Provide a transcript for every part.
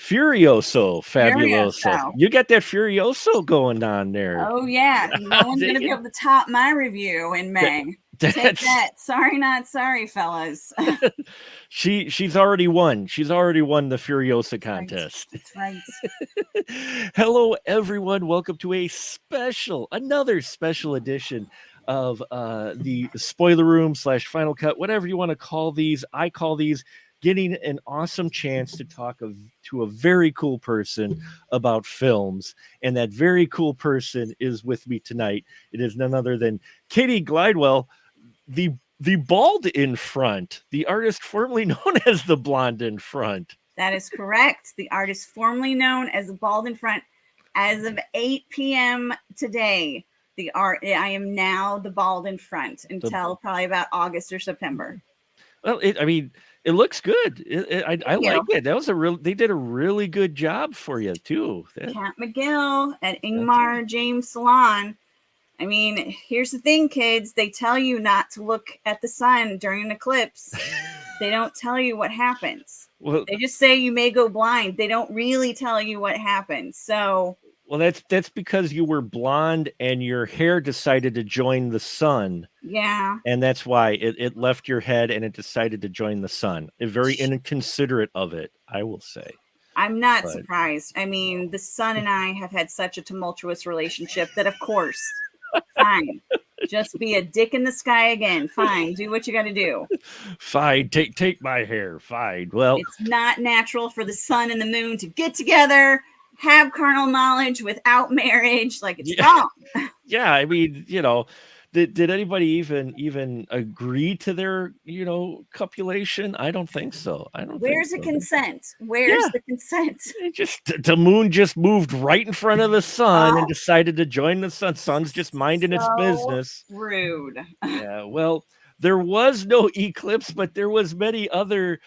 Furioso, fabuloso. Furioso. You got that Furioso going on there. Oh yeah, no one's gonna be able to top my review in May. Take that. Sorry, not sorry, fellas. She's already won. She's already won the Furiosa contest. That's right. Hello, everyone. Welcome to another special edition of the spoiler room / final cut, whatever you want to call these. I call these getting an awesome chance to talk to a very cool person about films. And that very cool person is with me tonight. It is none other than Katie Glidewell, the bald in front, the artist formerly known as the blonde in front. That is correct. The artist formerly known as the bald in front. As of 8 p.m. today, I am now the bald in front until probably about August or September. Well, it looks good. I like it. That was they did a really good job for you too. Kat McGill at Ingmar James Salon. I mean, here's the thing, kids. They tell you not to look at the sun during an eclipse. They don't tell you what happens. Well, they just say you may go blind. They don't really tell you what happens. So, well, that's because you were blonde and your hair decided to join the sun. Yeah. And that's why it left your head and it decided to join the sun. Very inconsiderate of it, I will say. I'm not surprised. I mean, the sun and I have had such a tumultuous relationship that, of course, fine. Just be a dick in the sky again. Fine. Do what you got to do. Fine. Take my hair. Fine. Well, it's not natural for the sun and the moon to get together, have carnal knowledge without marriage. Like, it's wrong. Yeah. I mean, did anybody even agree to their, copulation? I don't think so. Where's the consent? Where's the consent? The moon just moved right in front of the sun and decided to join the sun. Sun's just minding its business. Rude. Yeah. Well, there was no eclipse, but there was many other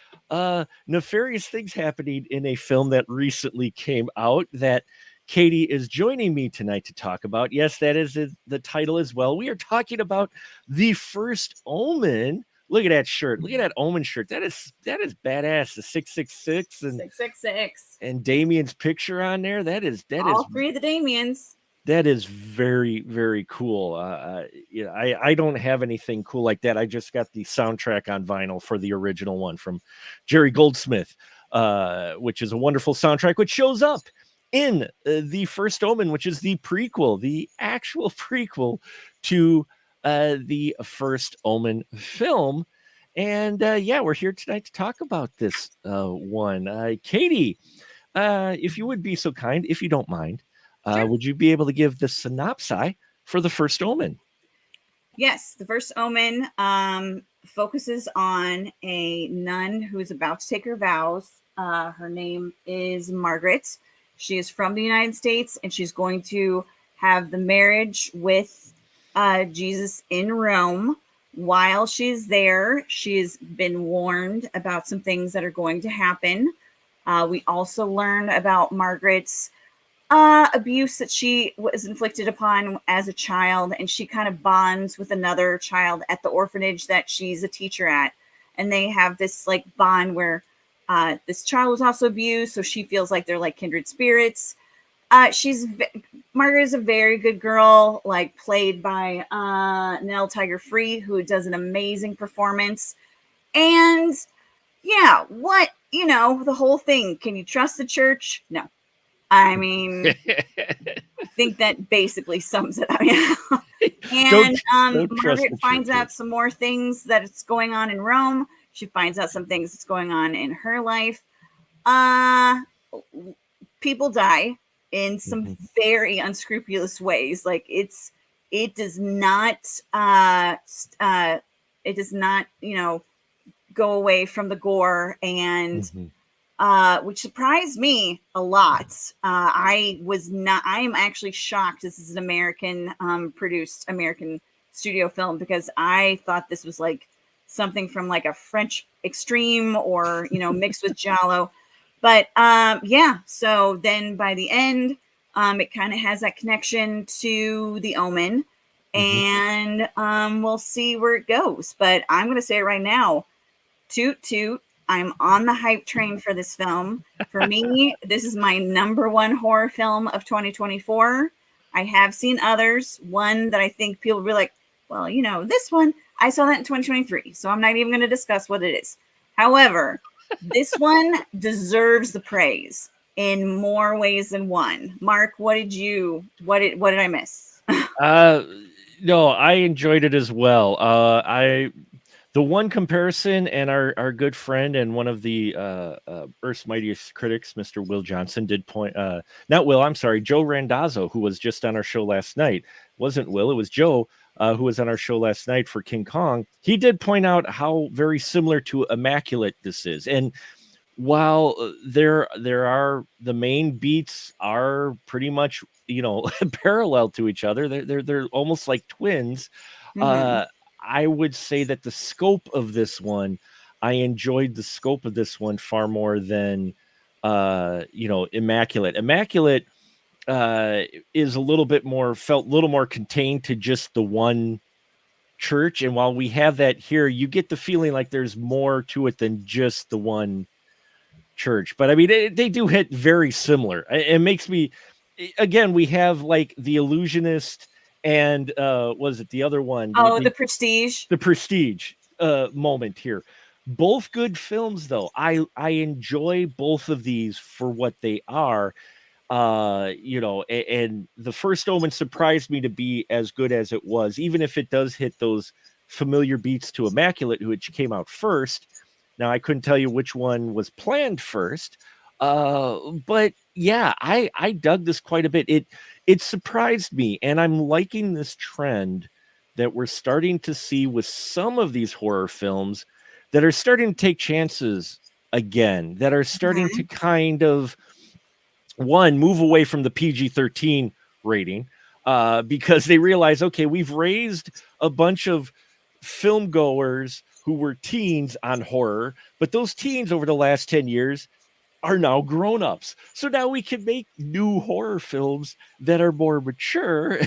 nefarious things happening in a film that recently came out that Katie is joining me tonight to talk about. Yes, that is the title as well. We are talking about The First Omen. Look at that shirt. Look at that Omen shirt. That is badass. The 666 and 666 and Damien's picture on there. That is all three of the Damiens. That is very, very cool. I don't have anything cool like that. I just got the soundtrack on vinyl for the original one from Jerry Goldsmith, which is a wonderful soundtrack, which shows up in The First Omen, which is the prequel, the actual prequel to the First Omen film. And we're here tonight to talk about this one. Katie, if you would be so kind, if you don't mind, sure. Would you be able to give the synopsis for The First Omen? Yes, The First Omen focuses on a nun who is about to take her vows. Her name is Margaret. She is from the United States, and she's going to have the marriage with Jesus in Rome. While she's there, she's been warned about some things that are going to happen. We also learn about Margaret's abuse that she was inflicted upon as a child, and she kind of bonds with another child at the orphanage that she's a teacher at. And they have this like bond where this child was also abused, so she feels like they're like kindred spirits. Margaret is a very good girl, like played by Nell Tiger Free, who does an amazing performance. And yeah, the whole thing. Can you trust the church? No. I mean, I think that basically sums it up. And Margaret finds out some more things that's going on in Rome. She finds out some things that's going on in her life. People die in some very unscrupulous ways. Like it does not, go away from the gore and. Which surprised me a lot. I am actually shocked. This is an American produced American studio film, because I thought this was like something from like a French Extreme or, mixed with Giallo. But so then by the end, it kind of has that connection to The Omen, and we'll see where it goes. But I'm going to say it right now. Toot toot. I'm on the hype train for this film. For me, this is my number one horror film of 2024. I have seen others. One that I think people will be like, well, you know, this one, I saw that in 2023, so I'm not even going to discuss what it is. However, this one deserves the praise in more ways than one. Mark, what did I miss? Uh, no, I enjoyed it as well. The one comparison, and our good friend and one of the Earth's Mightiest critics, Mr. Will Johnson, did point. Not Will, I'm sorry, Joe Randazzo, who was just on our show last night. It wasn't Will, it was Joe. Who was on our show last night for King Kong? He did point out how very similar to Immaculate this is, and while there are the main beats are pretty much parallel to each other, they're almost like twins. Mhm. uh I would say that the scope of this one, I enjoyed the scope of this one far more than Immaculate. uh is a little bit more, felt a little more contained to just the one church, and while we have that here, you get the feeling like there's more to it than just the one church. But I mean, they do hit very similar. It makes me, again, we have like the illusionist and was it the other one, Oh, The Prestige. the prestige moment here. Both good films though. I enjoy both of these for what they are. And the First Omen surprised me to be as good as it was, even if it does hit those familiar beats to Immaculate, which came out first. Now I couldn't tell you which one was planned first, but yeah, I dug this quite a bit. It surprised me, and I'm liking this trend that we're starting to see with some of these horror films that are starting to take chances again, that are starting to Mhm. kind of one, move away from the PG-13 rating, because they realize, okay, we've raised a bunch of film goers who were teens on horror, but those teens over the last 10 years are now grown-ups. So now we can make new horror films that are more mature,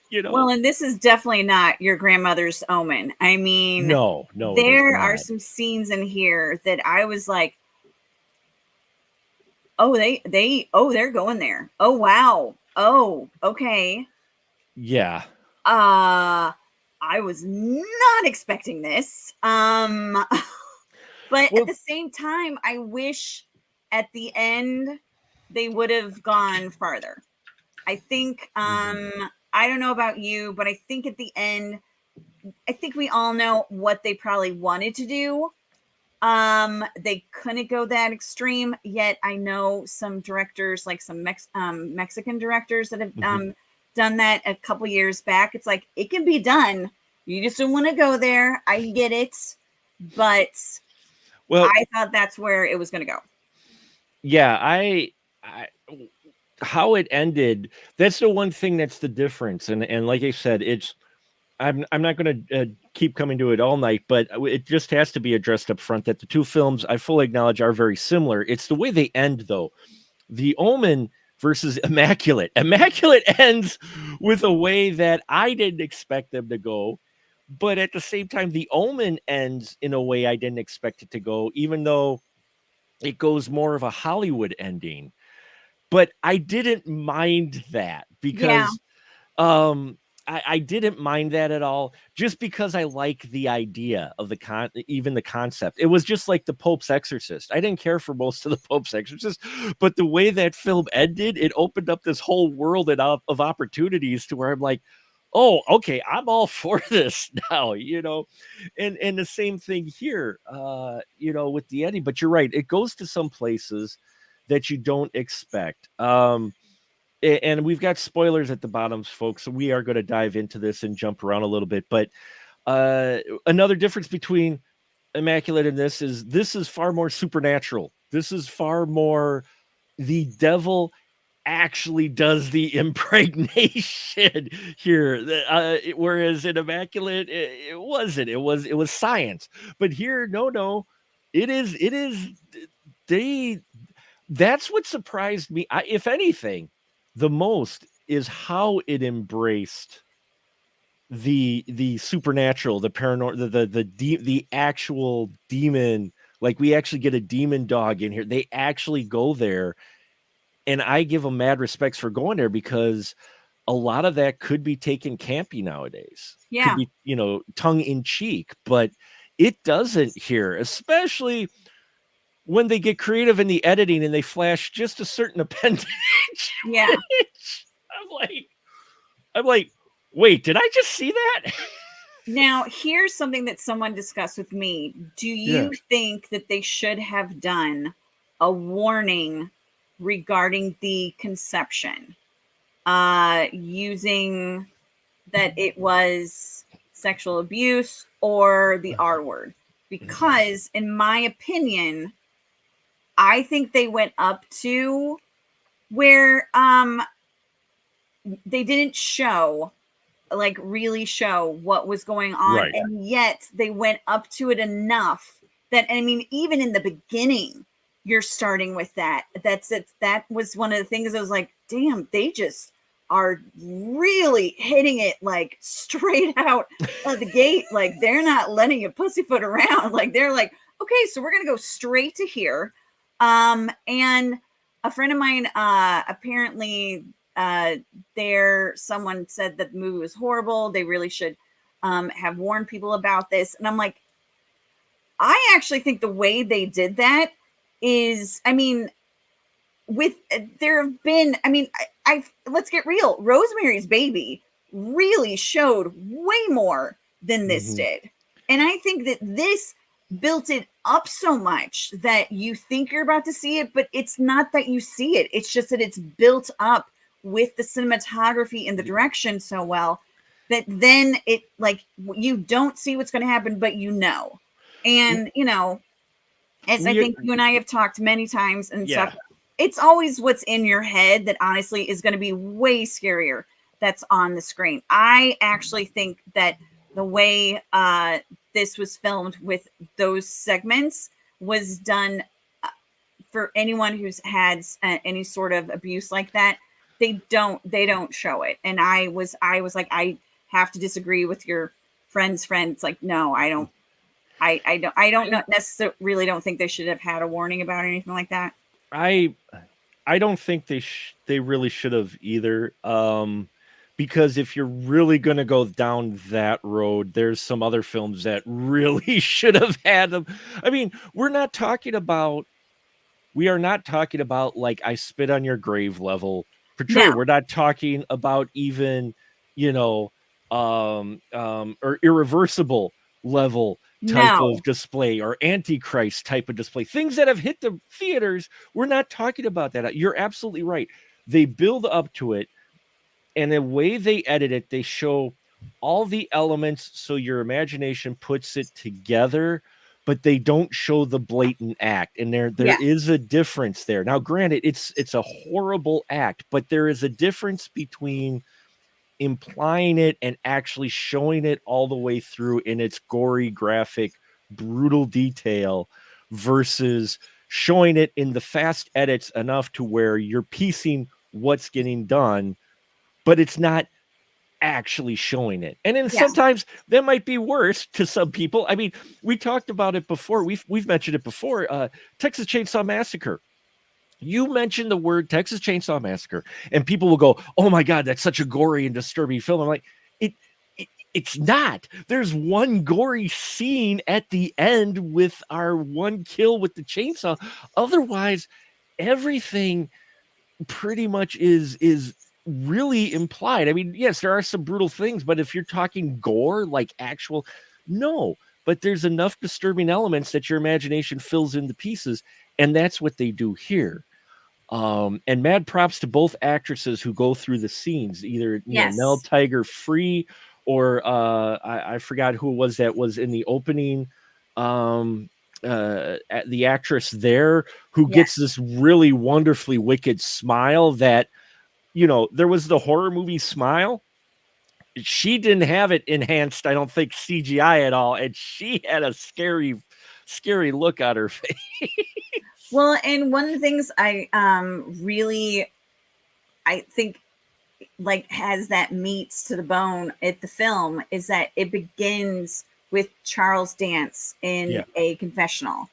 you know? Well, and this is definitely not your grandmother's Omen. I mean, No, it is there are not. some scenes in here that I was like, oh, they're going there. Oh, wow. Oh, okay. Yeah. I was not expecting this. But at Well, the same time, I wish at the end they would have gone farther. I think mhm, I don't know about you, but I think at the end, I think we all know what they probably wanted to do. They couldn't go that extreme, yet I know some directors, like some Mexican directors that have mhm. done that a couple years back. It's like it can be done. You just don't want to go there. I get it, but Well, I thought that's where it was going to go. yeah, I how it ended, that's the one thing that's the difference. And like I said, I'm not going to keep coming to it all night, but it just has to be addressed up front that the two films, I fully acknowledge, are very similar. It's the way they end, though. The Omen versus Immaculate. Immaculate ends with a way that I didn't expect them to go, but at the same time, The Omen ends in a way I didn't expect it to go, even though it goes more of a Hollywood ending. But I didn't mind that Yeah, because I didn't mind that at all, just because I like the idea of even the concept. It was just like the Pope's Exorcist. I didn't care for most of the Pope's Exorcist, but the way that film ended, it opened up this whole world of opportunities to where I'm like, oh, okay, I'm all for this now, and the same thing here, with the ending. But you're right, it goes to some places that you don't expect. And we've got spoilers at the bottoms, folks, so we are going to dive into this and jump around a little bit. But another difference between Immaculate and this is far more supernatural. This is far more the devil actually does the impregnation here. Whereas in Immaculate, it wasn't. It was science. But here, no, it is. They That's what surprised me. If anything, the most is how it embraced the supernatural, the paranormal, the actual demon. Like we actually get a demon dog in here. They actually go there, and I give them mad respects for going there because a lot of that could be taken campy nowadays. Could Yeah. be, tongue in cheek, but it doesn't here, especially when they get creative in the editing and they flash just a certain appendage. Yeah. I'm like, wait, did I just see that? Now, here's something that someone discussed with me. Do Yeah. you think that they should have done a warning regarding the conception, using that it was sexual abuse or the R word? Because, in my opinion, I think they went up to where they didn't show, like really show what was going on, Right. and yet they went up to it enough that, I mean, even in the beginning you're starting with that. That was one of the things I was like, damn, they just are really hitting it like straight out of the gate. Like they're not letting you pussyfoot around. Like they're like, okay, so we're gonna go straight to here. And a friend of mine apparently someone said that the movie was horrible. They really should have warned people about this. And I'm like, I actually think the way they did that is, I mean, there have been, I mean, I let's get real. Rosemary's Baby really showed way more than this did. And I think that this built it up so much that you think you're about to see it, but it's not that you see it. It's just that it's built up with the cinematography and the direction so well that then it, like, you don't see what's going to happen, but and as I think you and I have talked many times and stuff, it's always what's in your head that honestly is going to be way scarier that's on the screen. I actually think that the way this was filmed with those segments was done for anyone who's had any sort of abuse like that. They don't show it. And I was like, I have to disagree with your friend's friend. It's like, no, I don't. I don't necessarily really don't think they should have had a warning about anything like that. I don't think they really should have either. Because if you're really going to go down that road, there's some other films that really should have had them. I mean, we are not talking about like I spit on your grave level portrayal. No. We're not talking about even, or irreversible level type No. of display or antichrist type of display, things that have hit the theaters. We're not talking about that. You're absolutely right. They build up to it, and the way they edit it, they show all the elements so your imagination puts it together, but they don't show the blatant act. And there is a difference there. Now, granted, it's a horrible act, but there is a difference between implying it and actually showing it all the way through in its gory, graphic, brutal detail versus showing it in the fast edits enough to where you're piecing what's getting done, but it's not actually showing it. And then sometimes that might be worse to some people. I mean, we talked about it before. We've mentioned it before. Texas Chainsaw Massacre. You mentioned the word Texas Chainsaw Massacre, and people will go, "Oh my God, that's such a gory and disturbing film." I'm like, it's not. There's one gory scene at the end with our one kill with the chainsaw. Otherwise, everything pretty much is really implied. I mean, yes, there are some brutal things, but if you're talking gore, like actual, no. But there's enough disturbing elements that your imagination fills in the pieces, and that's what they do here. And mad props to both actresses who go through the scenes, either Nell Tiger Free or I forgot who it was that was in the opening. The actress there who gets this really wonderfully wicked smile that, there was the horror movie smile. She didn't have it enhanced, I don't think, CGI at all, and she had a scary look on her face. Well, and one of the things I think like has that meats to the bone at the film is that it begins with Charles Dance in a confessional,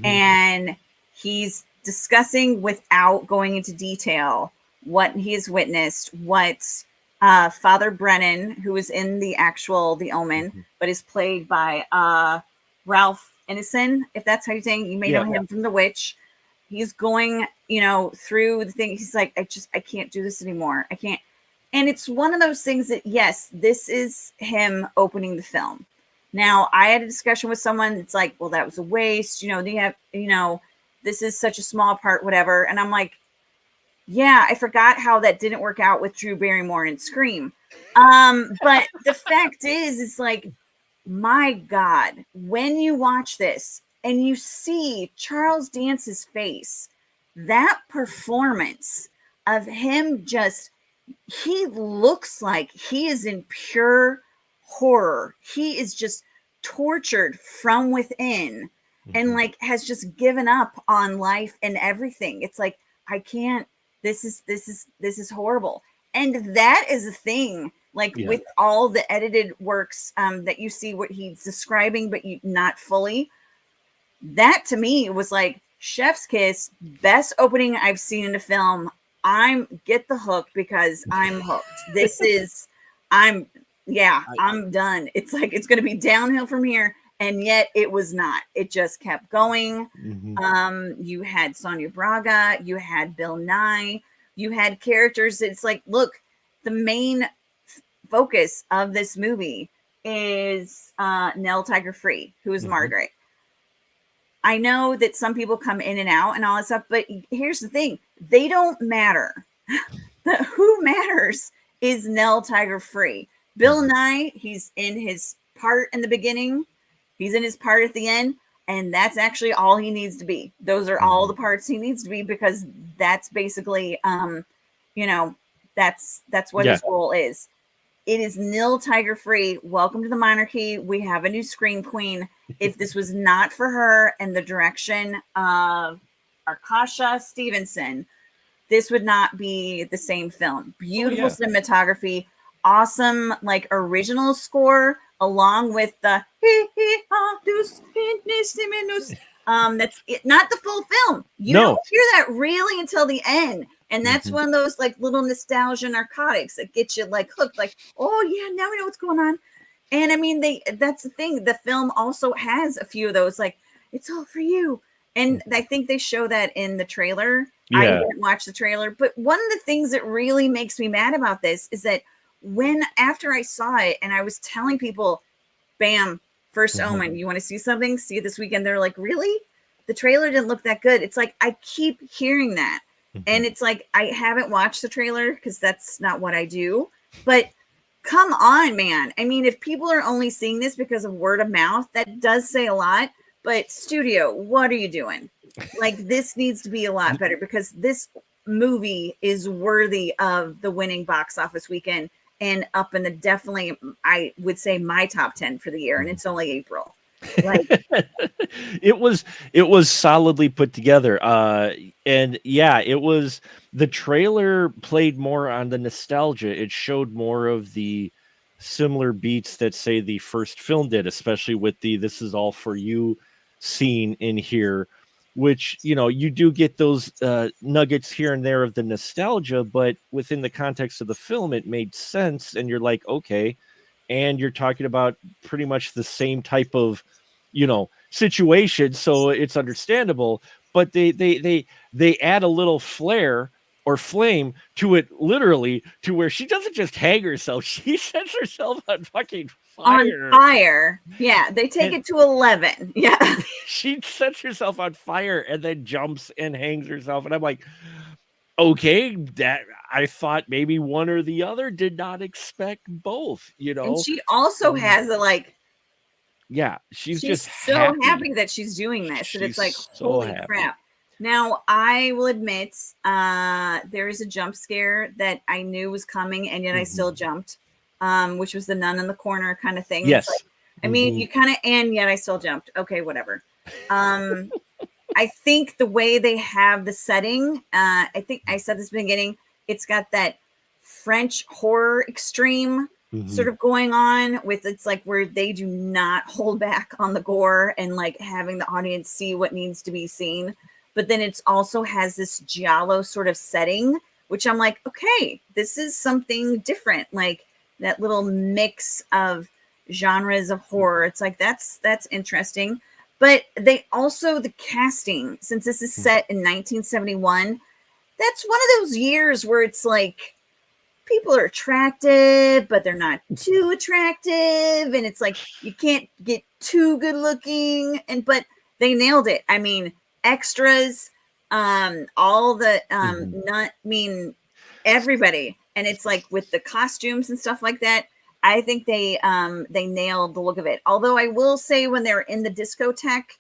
and he's discussing without going into detail what he has witnessed, what Father Brennan, who is in the Omen, but is played by Ralph Ineson, if that's how you're saying. You may know him from The Witch. He's going, through the thing. He's like, I can't do this anymore. I can't. And it's one of those things that, yes, this is him opening the film. Now, I had a discussion with someone that's like, well, that was a waste. They have, this is such a small part, whatever. And I'm like, yeah, I forgot how that didn't work out with Drew Barrymore in Scream. But the fact is, it's like, my God, when you watch this and you see Charles Dance's face, that performance of him he looks like he is in pure horror. He is just tortured from within and like has just given up on life and everything. It's like, I can't, this is horrible. And that is a thing, like with all the edited works that you see what he's describing, but not fully. That to me was like chef's kiss, best opening I've seen in a film. Get the hook because I'm hooked. I'm done. It's like, it's going to be downhill from here. And yet it was not. It just kept going. You had Sonia Braga, you had Bill Nye, you had characters. It's like, look, the main focus of this movie is Nell Tiger Free, who is Margaret. I know that some people come in and out and all that stuff, but here's the thing. They don't matter. Who matters is Nell Tiger Free. Bill Nye, he's in his part in the beginning. He's in his part at the end. And that's actually all he needs to be. Those are all the parts he needs to be, because that's basically, that's what his role is. It is Nell Tiger Free. Welcome to the monarchy. We have a new scream queen. If this was not for her and the direction of Arkasha Stevenson, this would not be the same film. Beautiful cinematography, awesome, like original score, along with the that's it, not the full film. You don't hear that really until the end. And that's one of those like little nostalgia narcotics that get you like hooked, like, oh yeah, now we know what's going on. And I mean, that's the thing. The film also has a few of those, like, it's all for you. And I think they show that in the trailer. I didn't watch the trailer, but one of the things that really makes me mad about this is that after I saw it and I was telling people, bam, First Omen, you want to see something? See it this weekend. They're like, really? The trailer didn't look that good. It's like, I keep hearing that. And it's like, I haven't watched the trailer because that's not what I do. But come on, man. I mean, if people are only seeing this because of word of mouth, that does say a lot. But studio, what are you doing? Like, this needs to be a lot better, because this movie is worthy of the winning box office weekend and up in the definitely, I would say, my top 10 for the year. And it's only April. Like, it was solidly put together. And it was, the trailer played more on the nostalgia. It showed more of the similar beats that, say, the first film did, especially with the "This is all for you" scene in here, which, you do get those nuggets here and there of the nostalgia, but within the context of the film, it made sense. And you're like, okay. And you're talking about pretty much the same type of, situation. So it's understandable, but they add a little flair or flame to it, literally, to where she doesn't just hang herself. She sets herself on fucking fire. On fire. Yeah. They take it to 11. Yeah. She sets herself on fire and then jumps and hangs herself. And I'm like, okay, that I thought maybe one or the other, did not expect both, And she also has a like, she's just so happy that she's doing this. And it's like, holy crap. Now, I will admit, there is a jump scare that I knew was coming, and yet I still jumped, which was the nun in the corner kind of thing. Yes. Like, I mean, you kind of, and yet I still jumped. Okay, whatever. I think the way they have the setting, I think I said this in the beginning, it's got that French horror extreme Mhm. sort of going on with, it's like where they do not hold back on the gore and like having the audience see what needs to be seen. But then it's also has this giallo sort of setting, which I'm like, okay, this is something different. Like that little mix of genres of horror. It's like that's interesting. But they also, the casting, since this is set in 1971, that's one of those years where it's like people are attractive, but they're not too attractive. And it's like you can't get too good looking. And but they nailed it. I mean, extras, all the Mhm. not I mean everybody. And it's like with the costumes and stuff like that. I think they nailed the look of it. Although I will say when they're in the discotheque,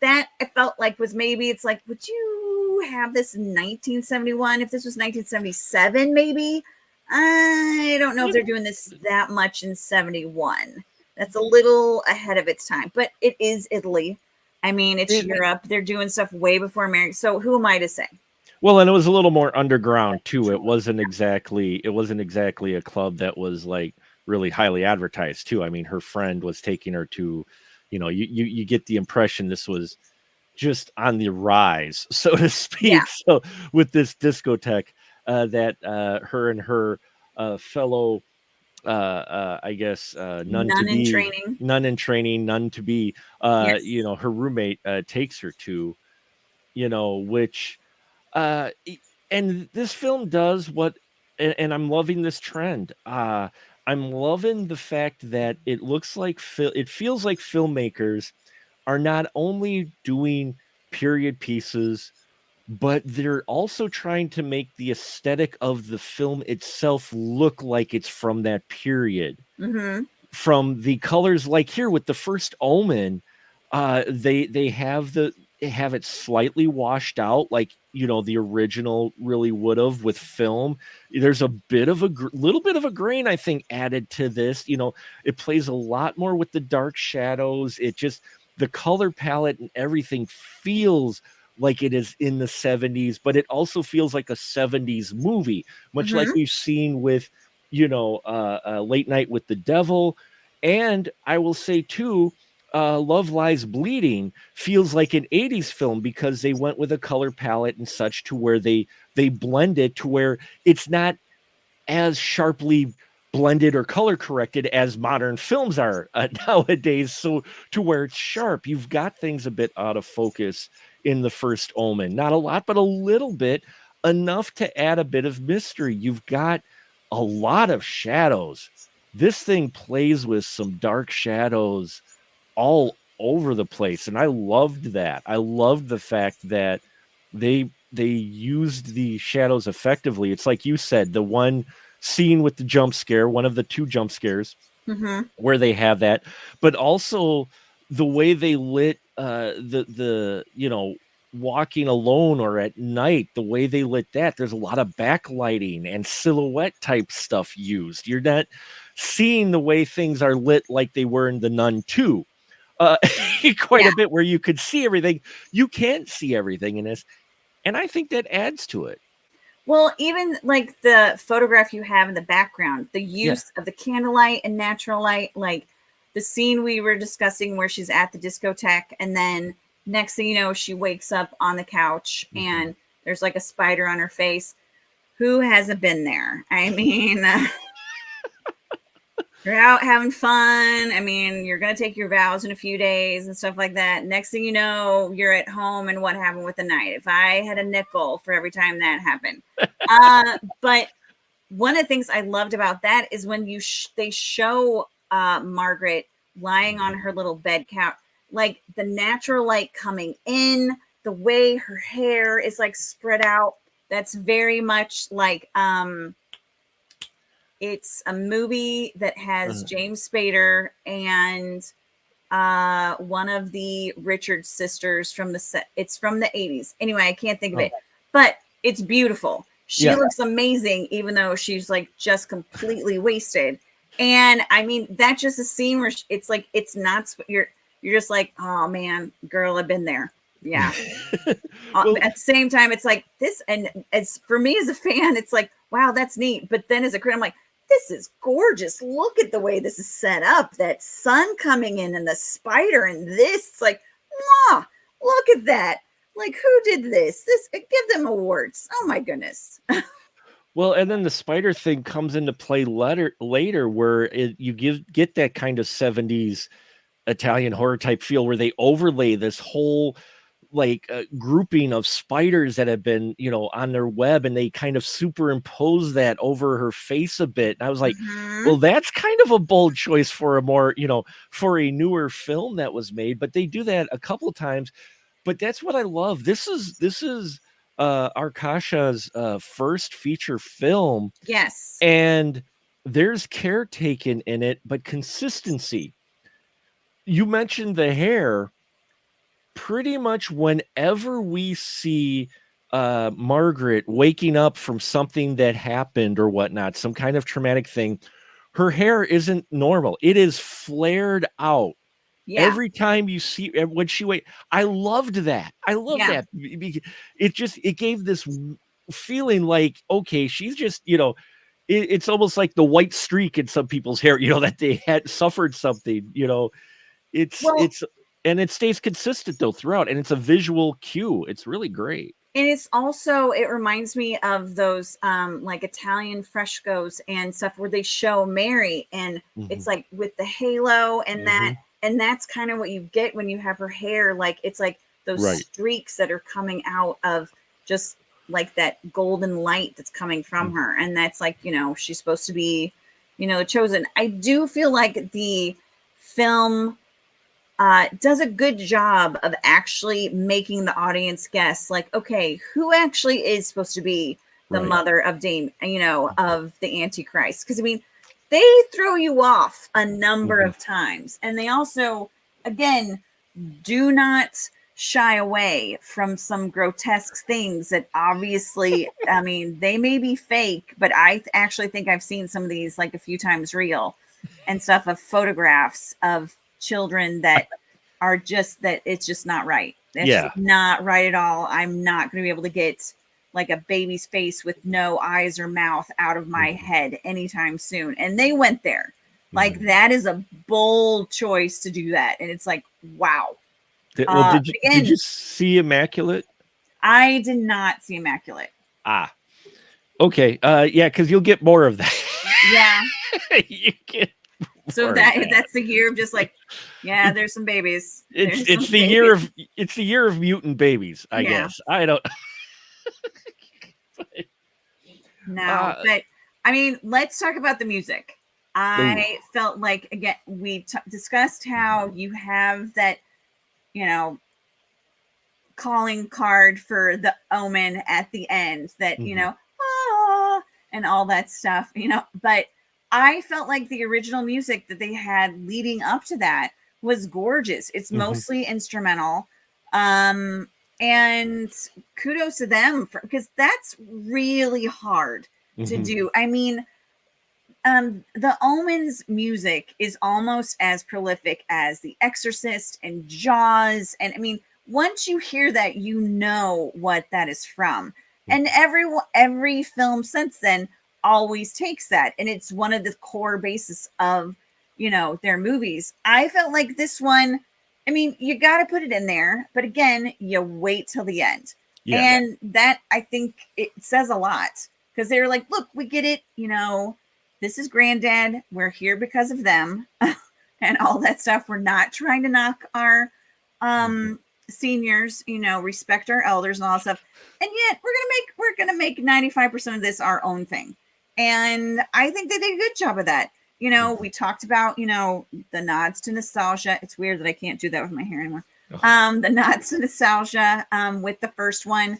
that I felt like was maybe, it's like, would you have this in 1971? If this was 1977, maybe. I don't know if they're doing this that much in 71. That's a little ahead of its time, but it is Italy. I mean, it's It Europe. They're doing stuff way before America. So who am I to say? Well, and it was a little more underground too. It wasn't exactly a club that was like really highly advertised too. I mean, her friend was taking her to, you get the impression this was just on the rise, so to Yeah. speak. So with this discotheque, that her and her fellow, I guess, none to None in be, training. none in training, none to be, Yes. her roommate takes her to, which and this film does what, and I'm loving this trend. I'm loving the fact that it looks like it feels like filmmakers are not only doing period pieces, but they're also trying to make the aesthetic of the film itself look like it's from that period. Mm-hmm. From the colors, like here with the First Omen, they have it slightly washed out, like the original really would have with film. There's a bit of a little bit of a grain, I think, added to this. It plays a lot more with the dark shadows. It just, the color palette and everything feels like it is in the 70s, but it also feels like a 70s movie, much like Mm-hmm. we've seen with Late Night with the Devil. And I will say too, Love Lies Bleeding feels like an 80s film because they went with a color palette and such to where they blend it to where it's not as sharply blended or color corrected as modern films are nowadays, so to where it's sharp. You've got things a bit out of focus in the First Omen, not a lot but a little bit, enough to add a bit of mystery. You've got a lot of shadows. This thing plays with some dark shadows all over the place, and I loved that. I loved the fact that they used the shadows effectively. It's like you said, the one scene with the jump scare, one of the two jump scares Mm-hmm. where they have that, but also the way they lit the walking alone or at night, the way they lit that, there's a lot of backlighting and silhouette type stuff used. You're not seeing the way things are lit like they were in the Nun 2, uh, quite Yeah. a bit, where you could see everything. You can't see everything in this, and I think that adds to it. Well, even like the photograph you have in the background, the Yeah. use of the candlelight and natural light, like the scene we were discussing where she's at the discotheque, and then next thing you know, she wakes up on the couch Mhm. and there's like a spider on her face. Who hasn't been there? I mean, you're out having fun. I mean, you're going to take your vows in a few days and stuff like that. Next thing you know, you're at home, and what happened with the night? If I had a nickel for every time that happened. But one of the things I loved about that is when they show Margaret lying on her little bed couch, like the natural light coming in, the way her hair is like spread out. That's very much like it's a movie that has Uh, James Spader and one of the Richards sisters from the set. It's from the 80s. Anyway, I can't think of oh, it, but it's beautiful. She yeah. looks amazing, even though she's like just completely wasted. And I mean, that's just a scene where it's like, it's not, you're just like, oh man, girl, I've been there. Yeah. Well, At the same time, it's like this, and as for me as a fan, it's like, wow, that's neat. But then as a critic, I'm like, this is gorgeous. Look at the way this is set up. That sun coming in and the spider and this. It's like, wow, look at that. Like, who did this? Give them awards. Oh my goodness. Well, and then the spider thing comes into play later where you get that kind of 70s Italian horror type feel where they overlay this whole like grouping of spiders that have been, on their web, and they kind of superimpose that over her face a bit. And I was like, well, that's kind of a bold choice for a more, for a newer film that was made, but they do that a couple of times. But that's what I love. This is Arkasha's first feature film. Yes. And there's care taken in it, but consistency. You mentioned the hair. Pretty much whenever we see Margaret waking up from something that happened or whatnot, some kind of traumatic thing, her hair isn't normal. It is flared out. Yeah. Every time you see when she wait, I loved that. I love that. It gave this feeling like, okay, she's just, it's almost like the white streak in some people's hair, that they had suffered something, it's and it stays consistent though throughout, and it's a visual cue. It's really great. And it's also, it reminds me of those like Italian frescoes and stuff where they show Mary, and it's like with the halo and that, and that's kind of what you get when you have her hair. Like, it's like those streaks that are coming out of just like that golden light that's coming from her. And that's like, she's supposed to be, chosen. I do feel like the film does a good job of actually making the audience guess, like, okay, who actually is supposed to be the mother of Dame, of the Antichrist? Because, I mean, they throw you off a number of times. And they also, again, do not shy away from some grotesque things that obviously, I mean, they may be fake, but I actually think I've seen some of these like a few times real and stuff, of photographs of children that are just, that it's just not right. It's just not right at all. I'm not going to be able to get like a baby's face with no eyes or mouth out of my head anytime soon. And they went there. Like, that is a bold choice to do that. And it's like, wow. Did you see Immaculate? I did not see Immaculate. Okay. Yeah, because you'll get more of that. Yeah. You get so that's the year of just like, there's some babies. It's the year of mutant babies, I guess. I don't. But I mean, let's talk about the music. I felt like, again, we discussed how you have that, calling card for the Omen at the end, that, and all that stuff, but I felt like the original music that they had leading up to that was gorgeous. It's mostly instrumental. And kudos to them, because that's really hard to do. I mean, the Omen's music is almost as prolific as The Exorcist and Jaws. And I mean, once you hear that, you know what that is from. And every film since then always takes that. And it's one of the core bases of, their movies. I felt like this one, I mean, you got to put it in there, but again, you wait till the end. And that, I think it says a lot, because they're like, look, we get it. This is Granddad. We're here because of them and all that stuff. We're not trying to knock our seniors, respect our elders and all that stuff. And yet we're going to make 95% of this our own thing. And I think they did a good job of that. We talked about, the nods to nostalgia. It's weird that I can't do that with my hair anymore. The nods to nostalgia with the first one.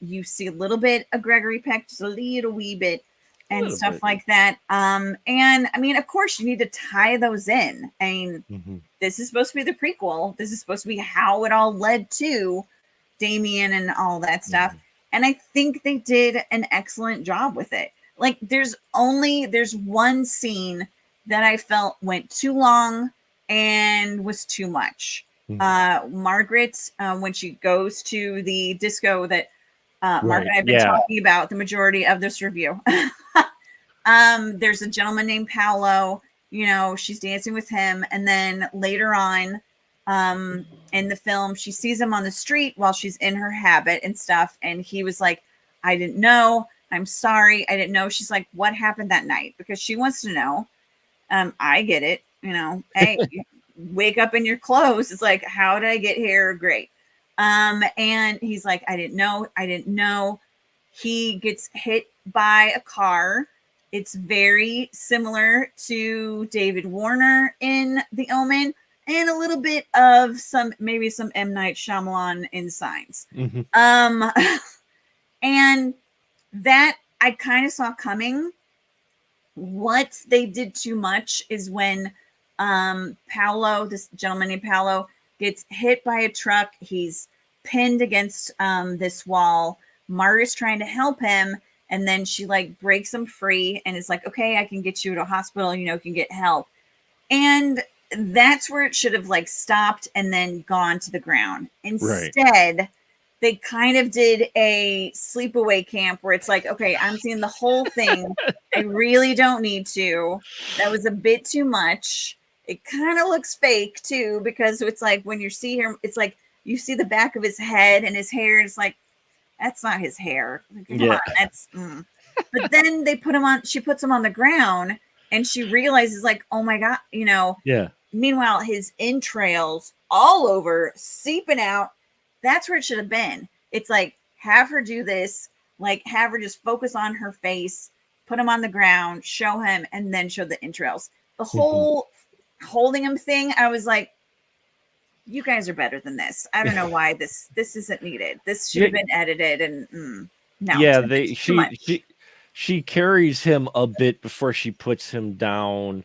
You see a little bit of Gregory Peck, just a little wee bit, and stuff like that. And I mean, of course, you need to tie those in. I mean, this is supposed to be the prequel. This is supposed to be how it all led to Damien and all that stuff. And I think they did an excellent job with it. Like, there's one scene that I felt went too long and was too much. Margaret, when she goes to the disco that Mark Right. and I have been Yeah. talking about the majority of this review. There's a gentleman named Paolo. You know, she's dancing with him, and then later on, in the film, she sees him on the street while she's in her habit and stuff, and he was like, "I didn't know. I'm sorry. I didn't know." She's like, "What happened that night?" Because she wants to know. I get it. You know, hey, you wake up in your clothes. It's like, how did I get here? Great. And he's like, I didn't know. I didn't know. He gets hit by a car. It's very similar to David Warner in The Omen, and a little bit of maybe some M. Night Shyamalan in Signs. Mhm. And that I kind of saw coming. What they did too much is when Paolo, this gentleman named Paolo, gets hit by a truck. He's pinned against this wall. Margaret's trying to help him, and then she like breaks him free and is like, "Okay, I can get you to a hospital. You know, can get help." And that's where it should have like stopped and then gone to the ground. Right. Instead, they kind of did a sleepaway camp where it's like, okay, I'm seeing the whole thing. I really don't need to. That was a bit too much. It kind of looks fake too, because it's like when you see him, it's like you see the back of his head and his hair. It's like, that's not his hair. Like, come Yeah. on, that's. But then they put him on. She puts him on the ground, and she realizes, like, oh my god, you know. Yeah. Meanwhile, his entrails all over, seeping out. That's where it should have been. It's like, have her do this, like have her just focus on her face, put him on the ground, show him, and then show the entrails. The whole holding him thing, I was like, you guys are better than this. I don't know why this isn't needed. This should have been edited, and no, Yeah, too much. she carries him a bit before she puts him down.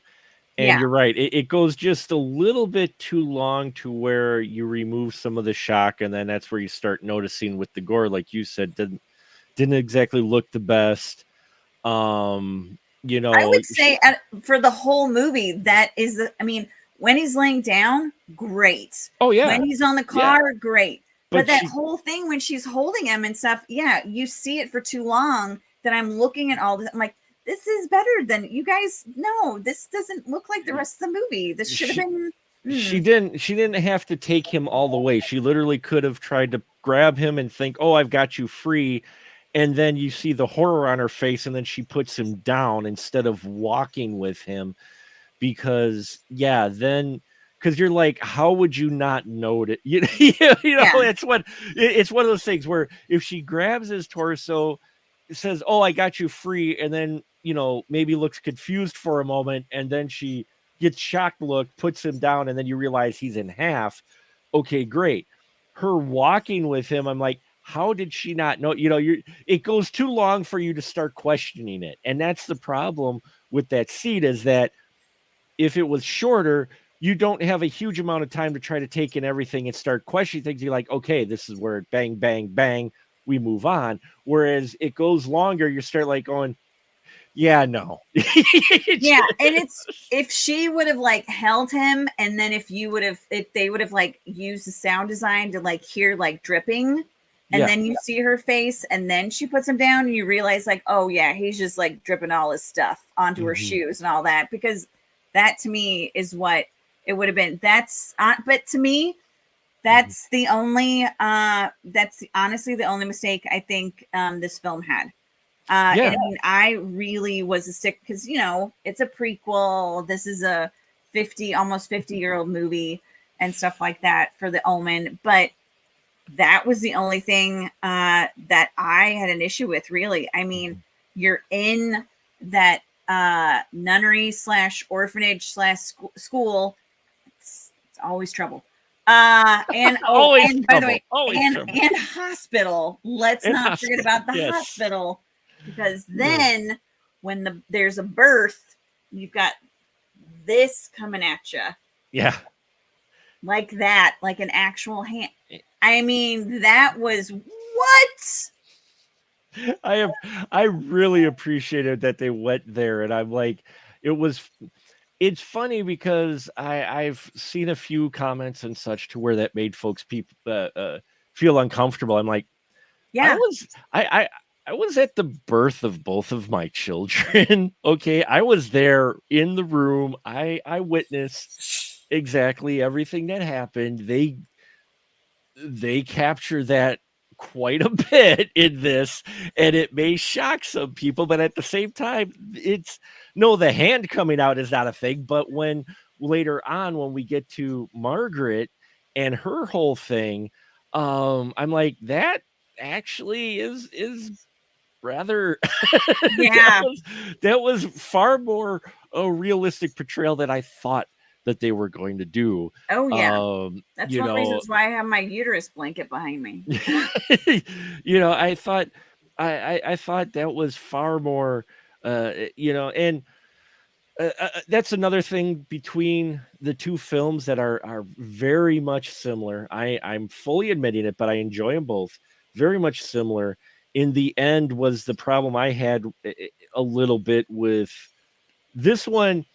And Yeah, you're right. It goes just a little bit too long to where you remove some of the shock, and then that's where you start noticing with the gore, like you said, didn't exactly look the best. You I know, would say for the whole movie, that is the. I mean, when he's laying down, great. oh yeah, When he's on the yeah. car, great. But But that she whole thing when she's holding him and stuff, yeah, you see it for too long that I'm looking at all this. I'm like, this is better than you guys. No, this doesn't look like the rest of the movie. This should have she been. she didn't have to take him all the way. She literally could have tried to grab him and think, "Oh, I've got you free." And then you see the horror on her face, and then she puts him down instead of walking with him. Because yeah, then because you're like, how would you not know it? Yeah, It's one of those things where if she grabs his torso, says, "Oh, I got you free," and then maybe looks confused for a moment, and then she gets shocked look, puts him down, and then you realize he's in half. Okay, great. Her walking with him, I'm like, how did she not know? It goes too long for you to start questioning it, and that's the problem with that seat is that if it was shorter, you don't have a huge amount of time to try to take in everything and start questioning things. You're like, okay, this is where bang, bang, bang, we move on. Whereas it goes longer, you start like going, yeah, no. yeah, and it's if she would have like held him, and then if they would have like used the sound design to like hear like dripping, and Yeah. then you see her face, and then she puts him down, and you realize like, oh yeah, he's just like dripping all his stuff onto her shoes and all that, because that to me is what it would have been. But to me, that's the only that's honestly the only mistake I think this film had. Yeah. I mean, I really was a stick because it's a prequel. This is a almost 50-year-old movie and stuff like that for The Omen. But that was the only thing that I had an issue with, really. I mean, you're in that nunnery / orphanage / school. It's always trouble. And Always and by the trouble. way, Always trouble. and hospital. Let's And not forget about the yes. hospital, because then when there's a birth, you've got this coming at you Yeah. like that, like an actual hand. I mean, that was what? I really appreciated that they went there, and I'm like, it's funny because I've seen a few comments and such to where that made folks feel uncomfortable. I'm like, Yeah. I was at the birth of both of my children. Okay, I was there in the room. I witnessed exactly everything that happened. They capture that quite a bit in this, and it may shock some people, but at the same time, it's no, the hand coming out is not a thing. But when later on, when we get to Margaret and her whole thing, I'm like, that actually is rather Yeah. that was far more a realistic portrayal than I thought that they were going to do. Oh yeah. That's You one of the know, reasons why I have my uterus blanket behind me. I thought I thought that was far more and that's another thing between the two films that are very much similar. I'm fully admitting it, but I enjoy them both. Very much similar. In the end, was the problem I had a little bit with this one.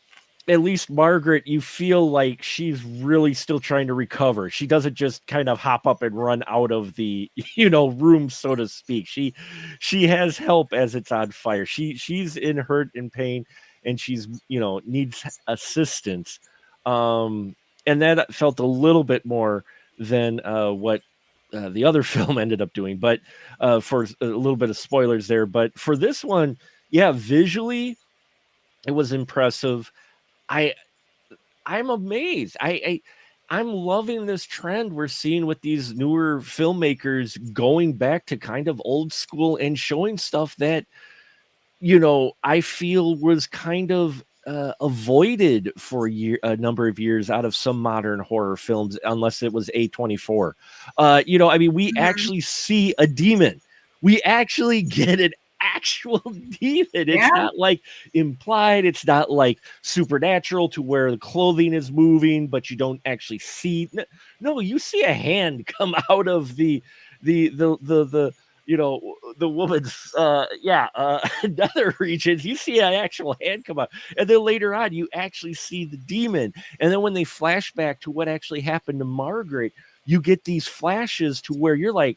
At least Margaret, you feel like she's really still trying to recover. She doesn't just kind of hop up and run out of the, room, so to speak. She has help as it's on fire. She's in hurt and pain, and she's, needs assistance. And that felt a little bit more than what the other film ended up doing. But for a little bit of spoilers there, but for this one, yeah, visually it was impressive. I I'm amazed. I'm loving this trend we're seeing with these newer filmmakers going back to kind of old school and showing stuff that I feel was kind of avoided for a number of years out of some modern horror films, unless it was A24. I mean, we Mhm. actually see a demon. We actually get an actual demon. It's Yeah. not like implied. It's not like supernatural to where the clothing is moving, but you don't actually see. No, you see a hand come out of the the woman's nether regions. You see an actual hand come out, and then later on you actually see the demon. And then when they flash back to what actually happened to Margaret, you get these flashes to where you're like,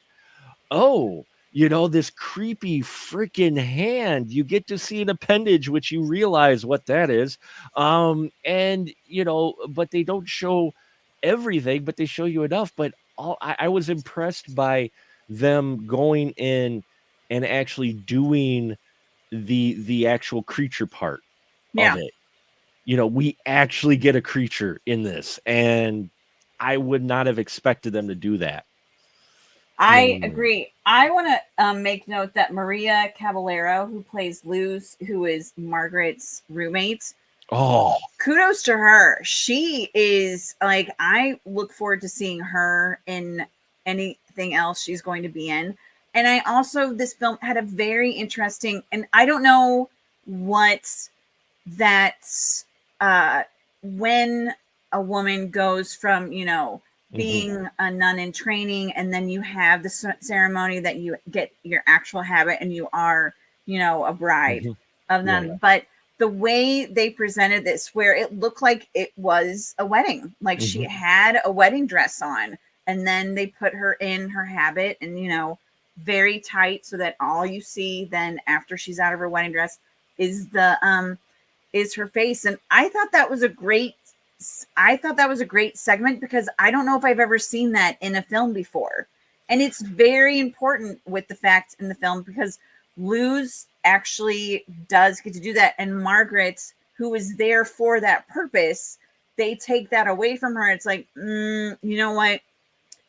oh, this creepy freaking hand. You get to see an appendage, which you realize what that is. And but they don't show everything, but they show you enough. But I was impressed by them going in and actually doing the actual creature part of Yeah. it. We actually get a creature in this, and I would not have expected them to do that. I Mm. agree. I want to make note that Maria Caballero, who plays Luz, who is Margaret's roommate, Oh, kudos to her. She is like, I look forward to seeing her in anything else she's going to be in. And I also, this film had a very interesting, and I don't know what that, uh, when a woman goes from, mhm. being a nun in training, and then you have the ceremony that you get your actual habit and you are, a bride Mhm. of Right. nun. But the way they presented this, where it looked like it was a wedding, like she Mhm. had a wedding dress on, and then they put her in her habit and, very tight, so that all you see then after she's out of her wedding dress is her face. And I thought that was a great segment, because I don't know if I've ever seen that in a film before. And it's very important with the fact in the film, because Luz actually does get to do that. And Margaret, who is there for that purpose, they take that away from her. It's like, you know what?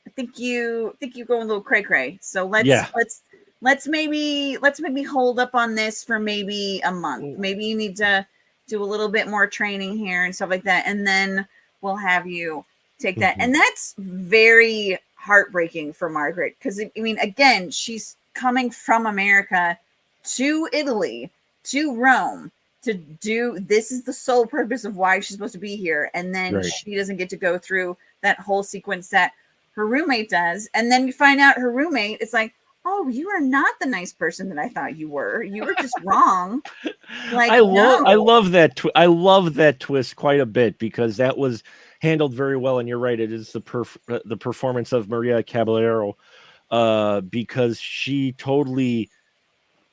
I think you go a little cray cray. So let's Yeah. let's let's maybe hold up on this for maybe a month. Mm. Maybe you need to do a little bit more training here and stuff like that, and then we'll have you take that. Mhm. And that's very heartbreaking for Margaret, because I mean, again, she's coming from America to Italy, to Rome, to do this is the sole purpose of why she's supposed to be here, and then Right. she doesn't get to go through that whole sequence that her roommate does. And then you find out her roommate is like, oh, you are not the nice person that I thought you were. You were just wrong. Like, I no. love that I love that twist quite a bit, because that was handled very well. And you're right, it is the performance of Maria Caballero. because she totally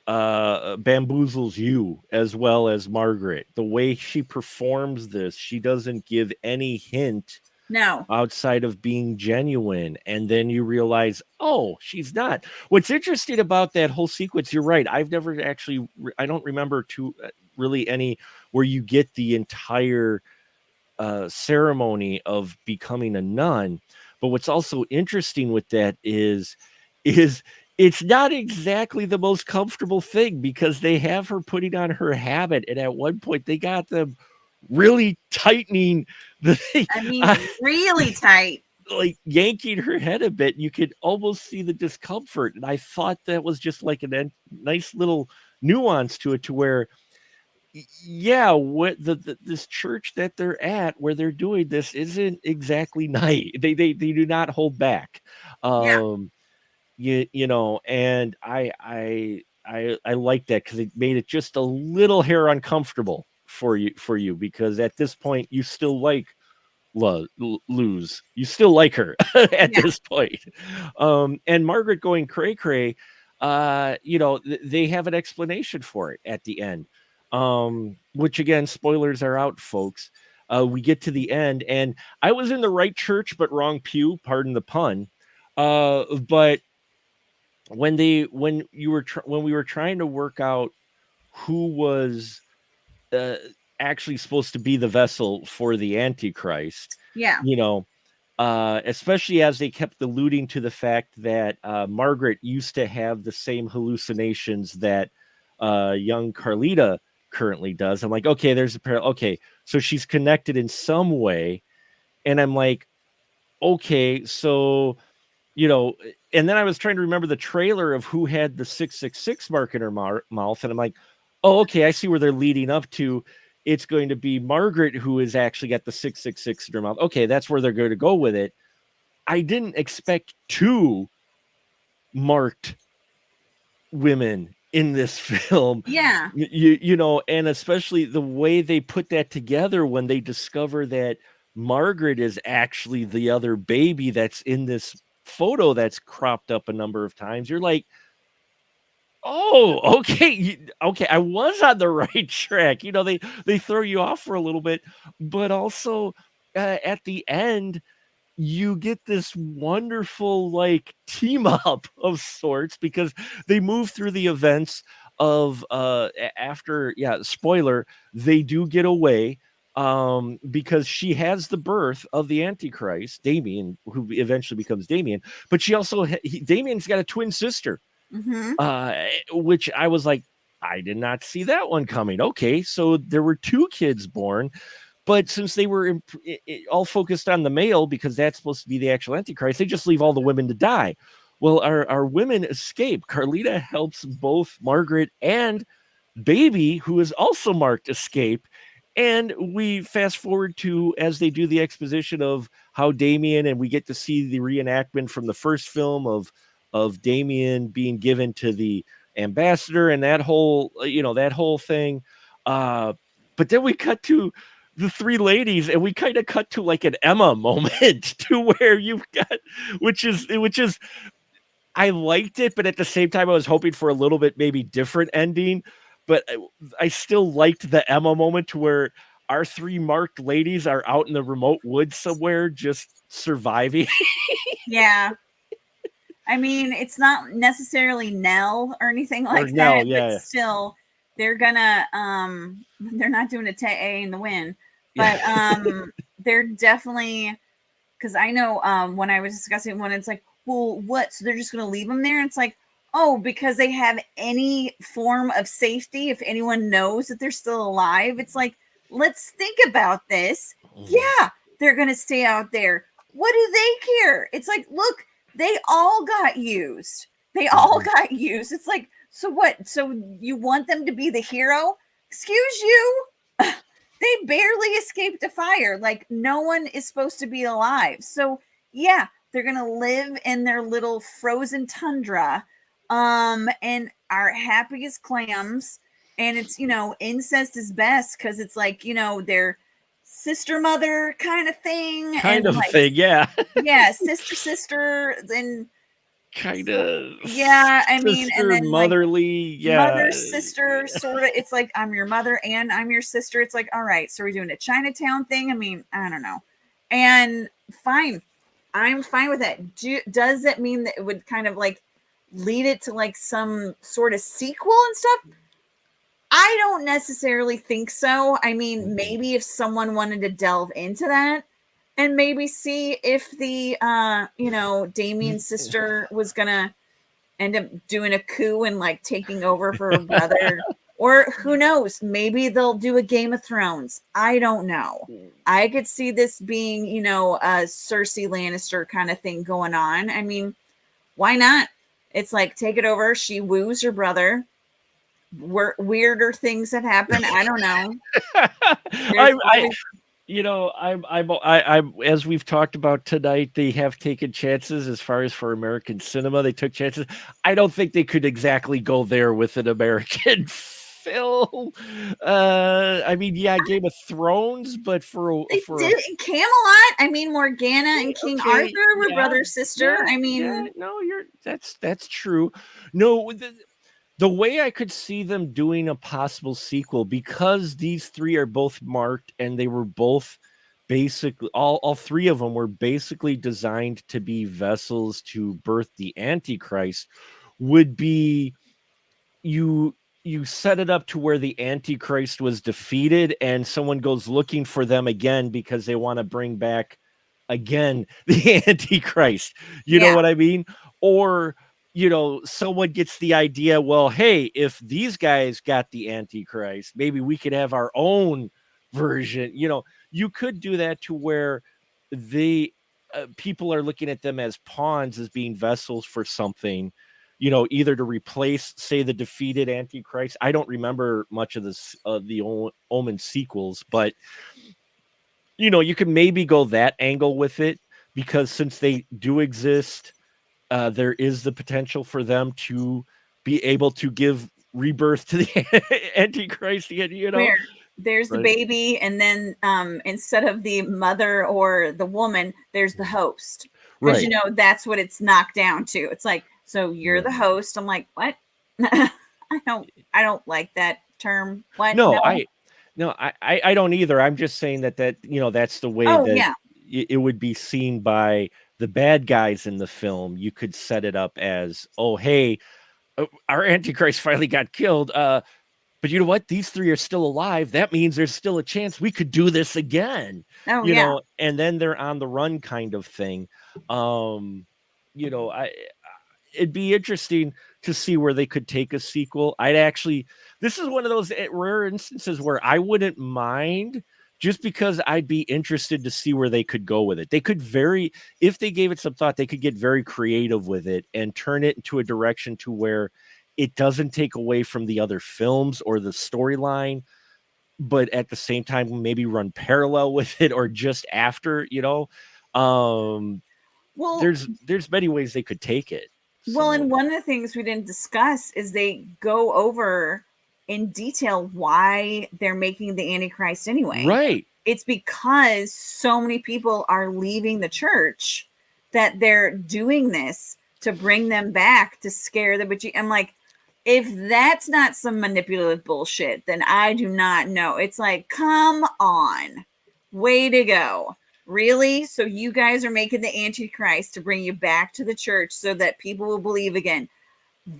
bamboozles you as well as Margaret. The way she performs this, she doesn't give any hint No. outside of being genuine, and then you realize, oh, she's not. What's interesting about that whole sequence, you're right, I've never actually I don't remember too really any where you get the entire ceremony of becoming a nun. But what's also interesting with that is it's not exactly the most comfortable thing, because they have her putting on her habit, and at one point they got them really tightening the thing, I mean, really tight. like yanking her head a bit. You could almost see the discomfort, and I thought that was just like a nice little nuance to it, to where yeah, what this church that they're at where they're doing this isn't exactly nice. They do not hold back. Yeah. You know, and I like that, because it made it just a little hair uncomfortable for you, because at this point you still like lose. You still like her at Yeah. this point. And Margaret going cray cray, you know, they have an explanation for it at the end. Which again, spoilers are out, folks. We get to the end, and I was in the right church but wrong pew, pardon the pun. But when when we were trying to work out who was uh, actually supposed to be the vessel for the Antichrist, Yeah. you know, especially as they kept alluding to the fact that Margaret used to have the same hallucinations that young Carlita currently does. I'm like, okay, there's a pair. Okay, so she's connected in some way, and I'm like, okay, so you know, and then I was trying to remember the trailer of who had the 666 mark in her mouth, and I'm like, oh, okay, I see where they're leading up to. It's going to be Margaret who has actually got the 666 in her mouth. Okay, that's where they're going to go with it. I didn't expect two marked women in this film. Yeah. You know, and especially the way they put that together when they discover that Margaret is actually the other baby that's in this photo that's cropped up a number of times. You're like, oh, okay, okay, I was on the right track. You know, they throw you off for a little bit, but also at the end you get this wonderful like team up of sorts, because they move through the events of after, yeah, spoiler, they do get away, because she has the birth of the Antichrist, Damien, who eventually becomes Damien, but she also Damien's got a twin sister, Mm-hmm. which I was like, I did not see that one coming. Okay, so there were two kids born, but since they were all focused on the male, because that's supposed to be the actual Antichrist, they just leave all the women to die. Well, our women escape. Carlita helps both Margaret and Baby, who is also marked, escape. And we fast forward to as they do the exposition of how Damien, and we get to see the reenactment from the first film of Damien being given to the ambassador, and that whole you know, that whole thing. But then we cut to the three ladies, and we kind of cut to like an Emma moment to where you've got, which is I liked it, but at the same time I was hoping for a little bit maybe different ending. But I still liked the Emma moment, to where our three marked ladies are out in the remote woods somewhere just surviving. Yeah. I mean, it's not necessarily Nell or anything Or like no, that, but yeah, still, they're gonna they're not doing a Te in the wind, yeah. but they're definitely, because I know when I was discussing when it's like, well, what? So they're just gonna leave them there? And it's like, oh, because they have any form of safety. If anyone knows that they're still alive, it's like, let's think about this. Yeah, they're gonna stay out there. What do they care? It's like, look, they all got used. They all got used. It's like, so what? So you want them to be the hero? Excuse you? They barely escaped a fire. Like, no one is supposed to be alive. So yeah, they're gonna live in their little frozen tundra, and are happy as clams. And it's, you know, incest is best because it's like, you know, their sister mother kind of thing, Kind and of like, thing, yeah. yeah, sister, and kind So, of yeah, I mean, and sister, then like motherly. Yeah. mother, sister, sort of. It's like I'm your mother and I'm your sister. It's like, all right, so we're doing a Chinatown thing. I mean, I don't know. And fine, I'm fine with that. Does that mean that it would kind of like lead it to like some sort of sequel and stuff? I don't necessarily think so. I mean, maybe if someone wanted to delve into that and maybe see if the Damien's sister was gonna end up doing a coup and like taking over for her brother. Or who knows? Maybe they'll do a Game of Thrones. I don't know. I could see this being, a Cersei Lannister kind of thing going on. I mean, why not? It's like take it over. She woos her brother. Weirder things have happened. I don't know. There's I always I'm as we've talked about tonight, they have taken chances as far as for American cinema. They took chances. I don't think they could exactly go there with an American film. I mean, yeah, Game of Thrones, but they for a did in Camelot. I mean, Morgana and King okay, Arthur were yeah, brother sister. yeah, I yeah. mean, No, that's true. No, the way I could see them doing a possible sequel, because these three are both marked and they were both basically all three of them were basically designed to be vessels to birth the Antichrist, would be you you set it up to where the Antichrist was defeated and someone goes looking for them again because they want to bring back again the Antichrist. You know yeah. what I mean? Or someone gets the idea, well, hey, if these guys got the Antichrist, maybe we could have our own version. You could do that to where the people are looking at them as pawns, as being vessels for something, either to replace, say, the defeated Antichrist. I don't remember much of this, the Omen sequels, but you can maybe go that angle with it, because since they do exist, there is the potential for them to be able to give rebirth to the Antichrist again, Where there's the right? baby, and then instead of the mother or the woman, there's the host. Because Right. that's what it's knocked down to. It's like, so you're the Right. host. I'm like, what? I don't like that term. What? No, No. I don't either. I'm just saying that that's the way Oh that yeah. it would be seen by the bad guys in the film. You could set it up as, oh, hey, our Antichrist finally got killed. But you know what? These three are still alive. That means there's still a chance we could do this again. Oh yeah. And then they're on the run kind of thing. I it'd be interesting to see where they could take a sequel. This is one of those rare instances where I wouldn't mind, just because I'd be interested to see where they could go with it. They could if they gave it some thought, they could get very creative with it and turn it into a direction to where it doesn't take away from the other films or the storyline, but at the same time, maybe run parallel with it or just after, um, Well, there's many ways they could take it. So, and one of the things we didn't discuss is they go over in detail why they're making the Antichrist anyway. right. It's because so many people are leaving the church that they're doing this to bring them back to scare the bejesus. I'm like, if that's not some manipulative bullshit, then I do not know. It's like, come on, way to go. Really? So you guys are making the Antichrist to bring you back to the church so that people will believe again?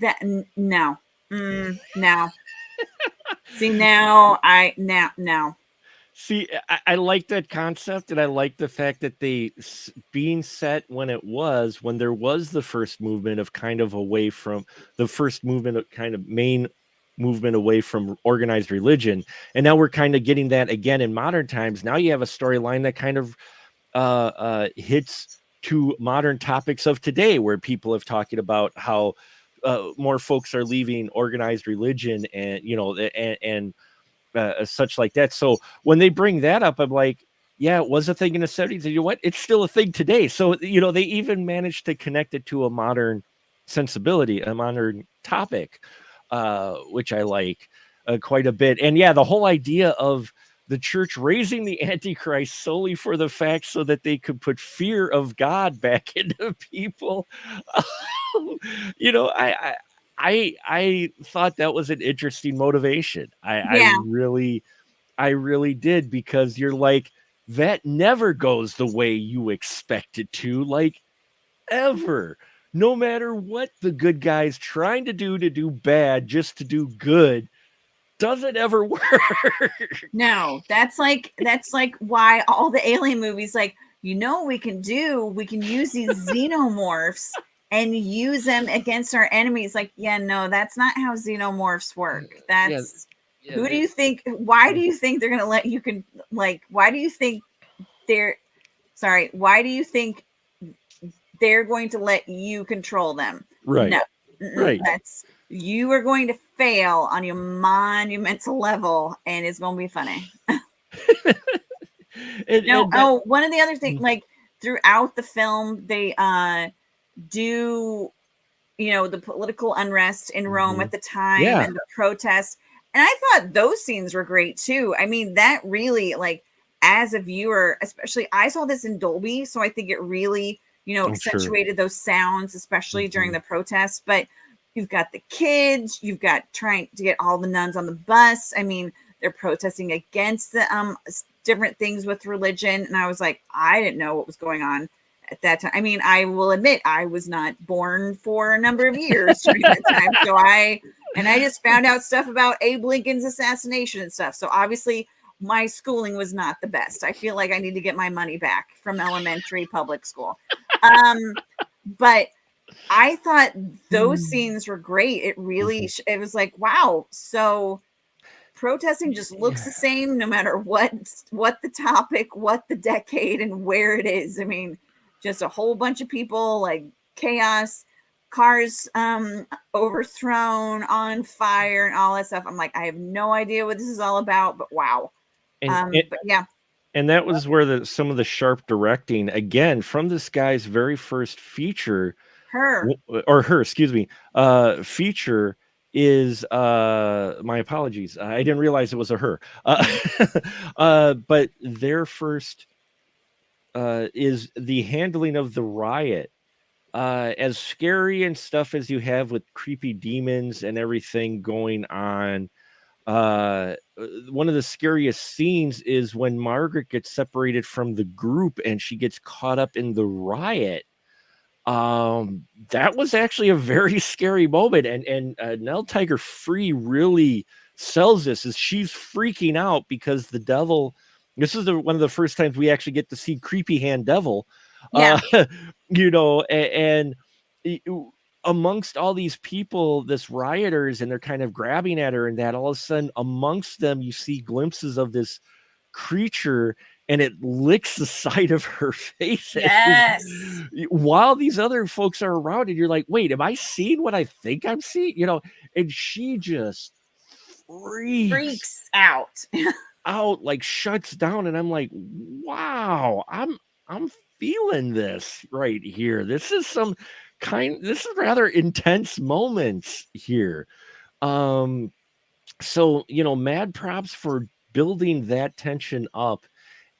That no, no. See now. See, I like that concept, and I like the fact that being set when there was the first movement of kind of away from the first movement of kind of main movement away from organized religion, and now we're kind of getting that again in modern times. Now you have a storyline that kind of hits to modern topics of today, where people have talking about how more folks are leaving organized religion, and such like that. So when they bring that up, I'm like, yeah, it was a thing in the 70s. And you know what? It's still a thing today. So, they even managed to connect it to a modern sensibility, a modern topic, which I like quite a bit. And yeah, the whole idea of the church raising the Antichrist solely for the fact so that they could put fear of God back into people. You know, I thought that was an interesting motivation. Yeah. I really did, because you're like, that never goes the way you expect it to, like, ever. No matter what the good guy's trying to do bad just to do good, doesn't ever work. No, that's like why all the alien movies, like, you know what we can do? We can use these xenomorphs and use them against our enemies. Like, yeah, no, that's not how xenomorphs work. Yeah, That's yeah, who do you think? Why do you think they're gonna let you can like? Why do you think they're sorry? Why do you think they're going to let you control them? right, No, right. that's you are going to fail on your monumental level, and it's going to be funny. No, And that, oh, one of the other things, like throughout the film, they do, you know, the political unrest in Rome at the time yeah, and the protests. And I thought those scenes were great too. I mean, that really, like, as a viewer, especially, I saw this in Dolby, so I think it really, you know, I'm sure. accentuated those sounds, especially during the protests. But you've got the kids, you've got trying to get all the nuns on the bus. I mean, they're protesting against the different things with religion, and I was like, I didn't know what was going on at that time. I mean, I will admit I was not born for a number of years during that time. So I just found out stuff about Abe Lincoln's assassination and stuff. So obviously my schooling was not the best. I feel like I need to get my money back from elementary public school. But I thought those scenes were great. It really, it was like, wow. So protesting just looks the same no matter what the topic, what the decade, and where it is. I mean, just a whole bunch of people, like chaos, cars overthrown, on fire, and all that stuff. I'm like, I have no idea what this is all about, but wow. and But yeah, and that was where some of the sharp directing, again, from this guy's very first feature, her. or her, excuse me, feature is, my apologies, I didn't realize it was a her. But their first is the handling of the riot. As scary and stuff as you have with creepy demons and everything going on, one of the scariest scenes is when Margaret gets separated from the group and she gets caught up in the riot. That was actually a very scary moment, and Nell Tiger Free really sells this, as she's freaking out because the devil, this is one of the first times we actually get to see creepy hand devil, Yeah. uh you know, and amongst all these people, this rioters, and they're kind of grabbing at her, and that all of a sudden amongst them you see glimpses of this creature, and it licks the side of her face Yes. while these other folks are around, and you're like, wait, am I seeing what I think I'm seeing, you know? And she just freaks Out. out, like shuts down, and I'm like, wow, I'm feeling this right here. This is rather intense moments here. um so, you know, mad props for building that tension up,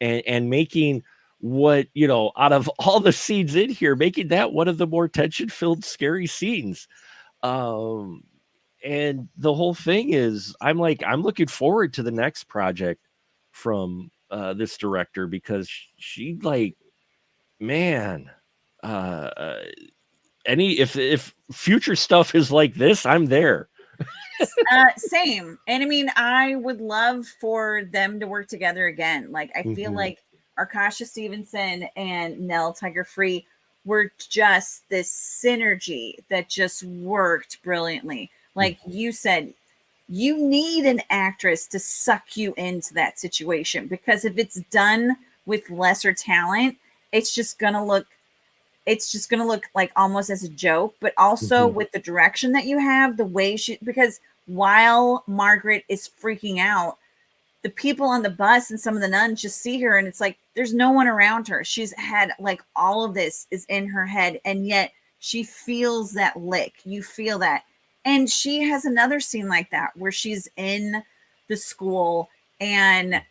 and making, what, you know, out of all the scenes in here, making that one of the more tension filled scary scenes. um and the whole thing is, I'm like, I'm looking forward to the next project from this director, because she, like, man, uh uh, any, if future stuff is like this, I'm there. Same. And I mean, I would love for them to work together again. Like, I feel Mhm. like Arkasha Stevenson and Nell Tiger Free were just this synergy that just worked brilliantly. Like you said, you need an actress to suck you into that situation, because if it's done with lesser talent, it's just gonna look like almost as a joke. But also Mhm. with the direction that you have, the way she, because while Margaret is freaking out, the people on the bus and some of the nuns just see her, and it's like there's no one around her. She's had, like, all of this is in her head, and yet she feels that lick. You feel that. And she has another scene like that where she's in the school, and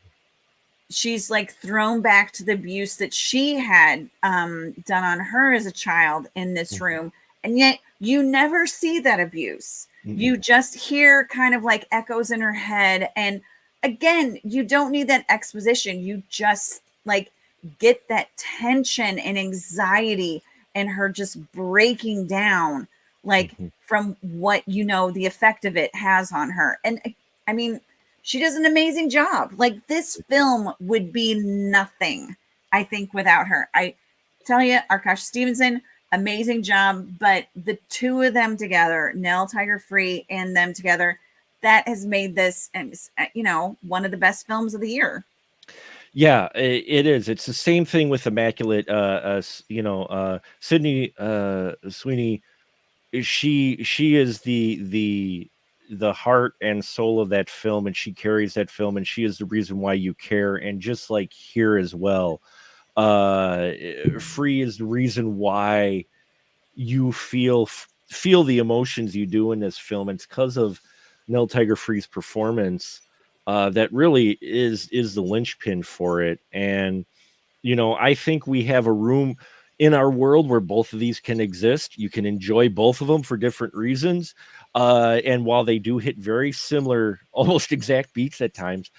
she's like thrown back to the abuse that she had done on her as a child in this room. And yet you never see that abuse. You just hear kind of like echoes in her head. And again, you don't need that exposition. You just like get that tension and anxiety and her just breaking down, like from what you know, the effect of it has on her. And I mean, she does an amazing job. Like this film would be nothing, I think, without her. I tell you, Arkash Stevenson, amazing job. But the two of them together, Nell Tiger Free and them together, that has made this, you know, one of the best films of the year. Yeah, it is. It's the same thing with Immaculate. Sydney Sweeney. She is the heart and soul of that film, and she carries that film, and she is the reason why you care. And just like here as well, Free is the reason why you feel the emotions you do in this film. It's because of Nell Tiger Free's performance that really is the linchpin for it. And you know, I think we have a room in our world where both of these can exist. You can enjoy both of them for different reasons. And while they do hit very similar, almost exact beats at times,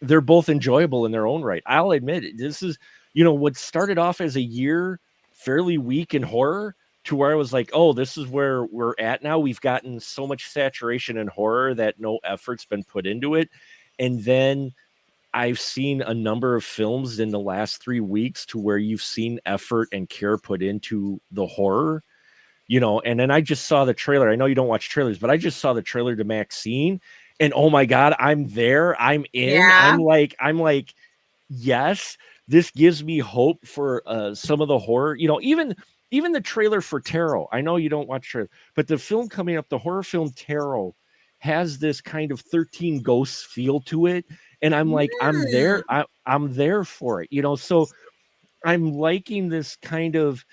they're both enjoyable in their own right. I'll admit it. This is, you know, what started off as a year fairly weak in horror to where I was like, oh, this is where we're at now. We've gotten so much saturation in horror that no effort's been put into it. And then I've seen a number of films in the last 3 weeks to where you've seen effort and care put into the horror, you know. And then I just saw the trailer. I know you don't watch trailers, but I just saw the trailer to Maxine, and oh my God, I'm there. I'm in. Yeah. I'm like, yes, this gives me hope for some of the horror, you know, even the trailer for Tarot. I know you don't watch trailer, but the film coming up, the horror film Tarot, has this kind of 13 ghosts feel to it. And I'm like, I'm there. I'm there for it, you know. So I'm liking this kind of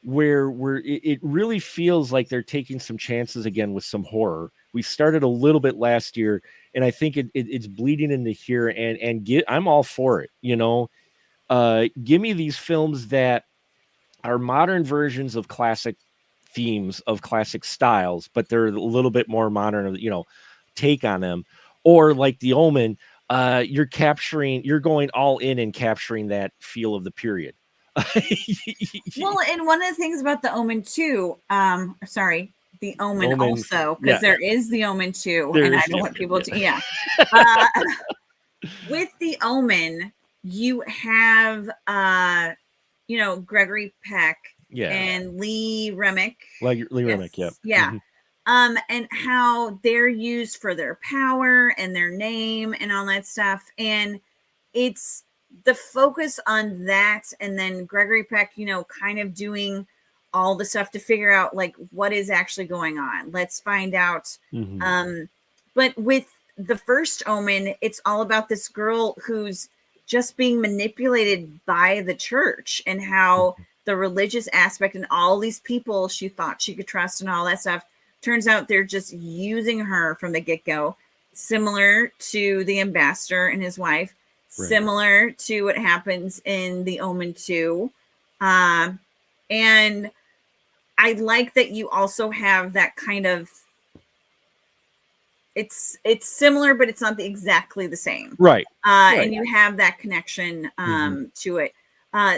where it really feels like they're taking some chances again with some horror. We started a little bit last year, and I think it's bleeding into here. And I'm all for it, you know. Give me these films that are modern versions of classic themes, of classic styles, but they're a little bit more modern, you know, take on them. Or like The Omen, you're going all in and capturing that feel of the period. Well, and one of the things about The Omen 2, The Omen also, because there is The Omen 2, and I don't want people to, with The Omen, you have, you know, Gregory Peck and Lee Remick. Lee Remick, yeah. And how they're used for their power and their name and all that stuff. And it's the focus on that. And then Gregory Peck, you know, kind of doing all the stuff to figure out like what is actually going on. Let's find out. But with the First Omen, it's all about this girl who's just being manipulated by the church, and how the religious aspect and all these people she thought she could trust and all that stuff, turns out they're just using her from the get-go, similar to the ambassador and his wife, similar to what happens in The Omen 2. And I like that you also have that kind of, it's similar, but it's not exactly the same. Right. And you have that connection to it.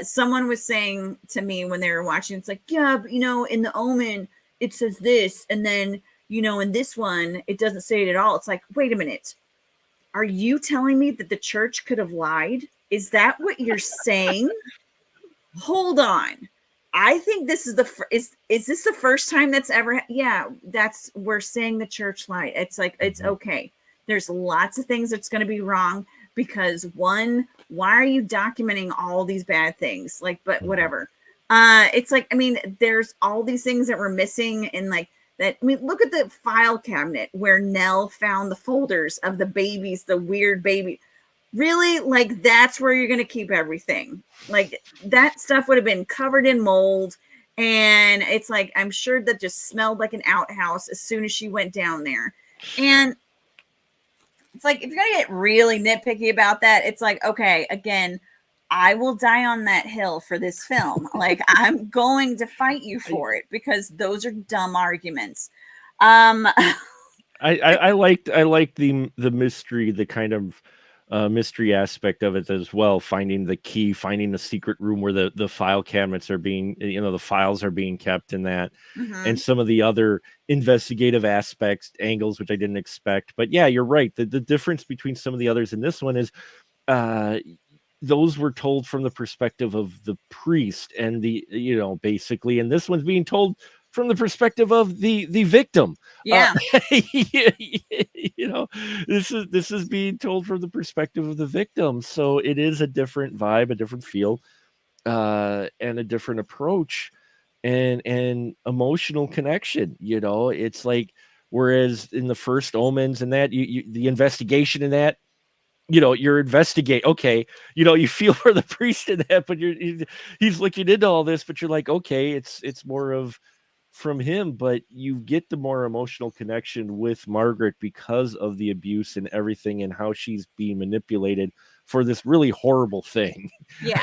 Someone was saying to me when they were watching, it's like, yeah, but you know, in The Omen, it says this, and then, you know, in this one, it doesn't say it at all. It's like, wait a minute. Are you telling me that the church could have lied? Is that what you're saying? Hold on. I think this is is this the first time that's ever? We're saying the church lied. It's like, it's okay. There's lots of things that's going to be wrong because one, why are you documenting all these bad things? Like, but whatever. It's like, I mean, there's all these things that were missing in like that. I mean, look at the file cabinet where Nell found the folders of the babies, the weird baby. Really, like, that's where you're going to keep everything. Like, that stuff would have been covered in mold. And it's like, I'm sure that just smelled like an outhouse as soon as she went down there. And it's like if you're gonna get really nitpicky about that, it's like, okay, again, I will die on that hill for this film. Like, I'm going to fight you for it because those are dumb arguments. I liked the mystery, the kind of mystery aspect of it as well. Finding the key, finding the secret room where the file cabinets are being, the files are being kept in that, and some of the other investigative aspects, angles, which I didn't expect. But yeah, you're right. The difference between some of the others in this one is, uh, those were told from the perspective of the priest, and basically, and this one's being told from the perspective of the victim. Yeah. You know, this is being told from the perspective of the victim, so it is a different vibe, a different feel, and a different approach, and emotional connection. It's like, whereas in the First Omens and that, the investigation in that, you're investigate. Okay, you feel for the priest in that, but he's looking into all this, but you're like, okay, it's more of from him, but you get the more emotional connection with Margaret because of the abuse and everything, and how she's being manipulated for this really horrible thing. Yeah.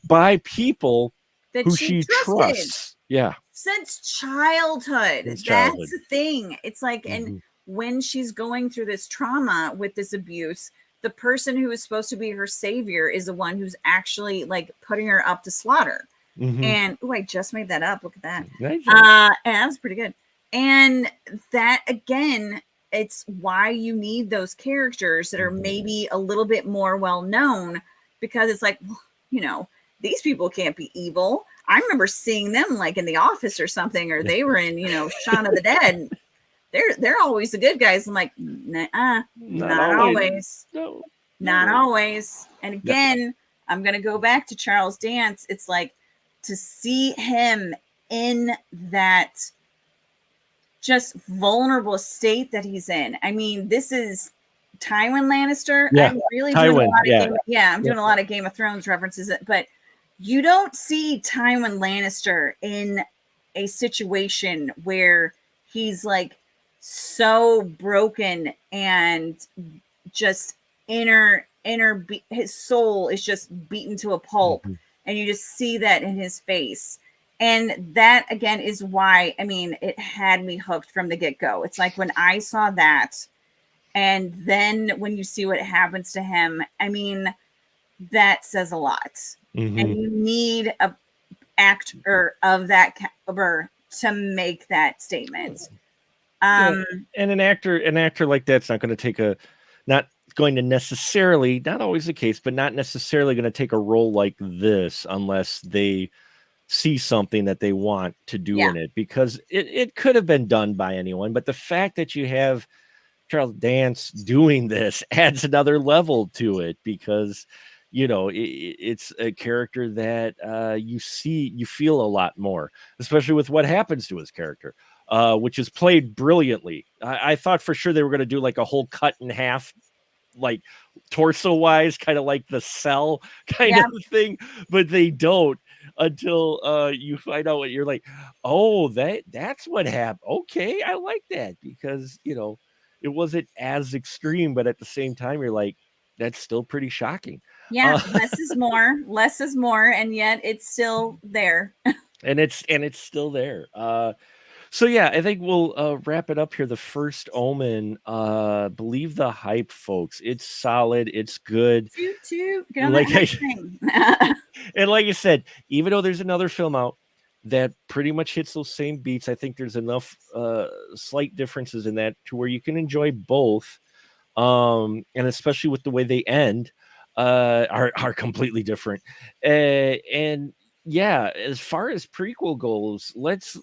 By people that who she she trusted trusts. Yeah. since childhood. Since That's childhood. the thing. It's like, and when she's going through this trauma with this abuse, the person who is supposed to be her savior is the one who's actually like putting her up to slaughter. And I just made that up. Look at that. Nice. And that was pretty good. And that, again, it's why you need those characters that are maybe a little bit more well known, because it's like, well, these people can't be evil. I remember seeing them like in The Office or something, or they were in, Shaun of the Dead. They're always the good guys. I'm like, not always. No. Not always. And again, I'm going to go back to Charles Dance. It's like, to see him in that just vulnerable state that he's in. I mean, this is Tywin Lannister. Yeah, I'm really Tywin, doing a lot of yeah. I'm doing a lot of Game of Thrones references, but you don't see Tywin Lannister in a situation where he's like so broken and just his soul is just beaten to a pulp. And you just see that in his face. And that, again, is why, I mean, it had me hooked from the get-go. It's like when I saw that, and then when you see what happens to him, I mean, that says a lot. And you need a actor of that caliber to make that statement. And an actor like that's not going to not going to necessarily, not always the case, but not necessarily going to take a role like this unless they see something that they want to do in it, because it could have been done by anyone. But the fact that you have Charles Dance doing this adds another level to it, because it's a character that you feel a lot more, especially with what happens to his character, which is played brilliantly. I thought for sure they were going to do like a whole cut in half, like torso wise, kind of like the Cell kind of thing, but they don't until you find out what you're like, oh, that's what happened. Okay, I like that, because it wasn't as extreme, but at the same time you're like, that's still pretty shocking. Less is more, and yet it's still there. and it's still there. So yeah, I think we'll wrap it up here. The First Omen, believe the hype, folks. It's solid. It's good. Get on that thing. And like I said, even though there's another film out that pretty much hits those same beats, I think there's enough slight differences in that to where you can enjoy both. And especially with the way they end, are completely different. And yeah, as far as prequel goes, let's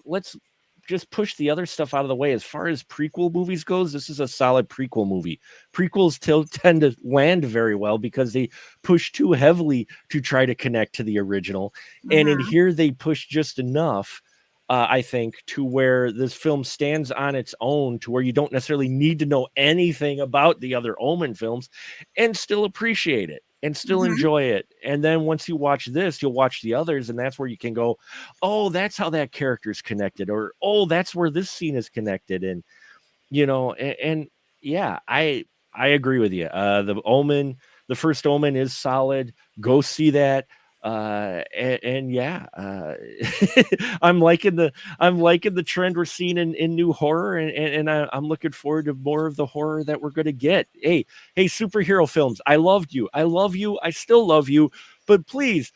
just push the other stuff out of the way. As far as prequel movies goes, this is a solid prequel movie. Prequels tend to land very well because they push too heavily to try to connect to the original. And in here, they push just enough, I think, to where this film stands on its own, to where you don't necessarily need to know anything about the other Omen films and still appreciate it and still enjoy it. And then once you watch this, you'll watch the others, and that's where you can go, oh, that's how that character's connected, or oh, that's where this scene is connected. And yeah, I agree with you. The First Omen is solid. Go see that. And yeah, I'm liking the trend we're seeing in new horror, and I'm looking forward to more of the horror that we're gonna get. Hey, superhero films, I loved you. I love you. I still love you, but please.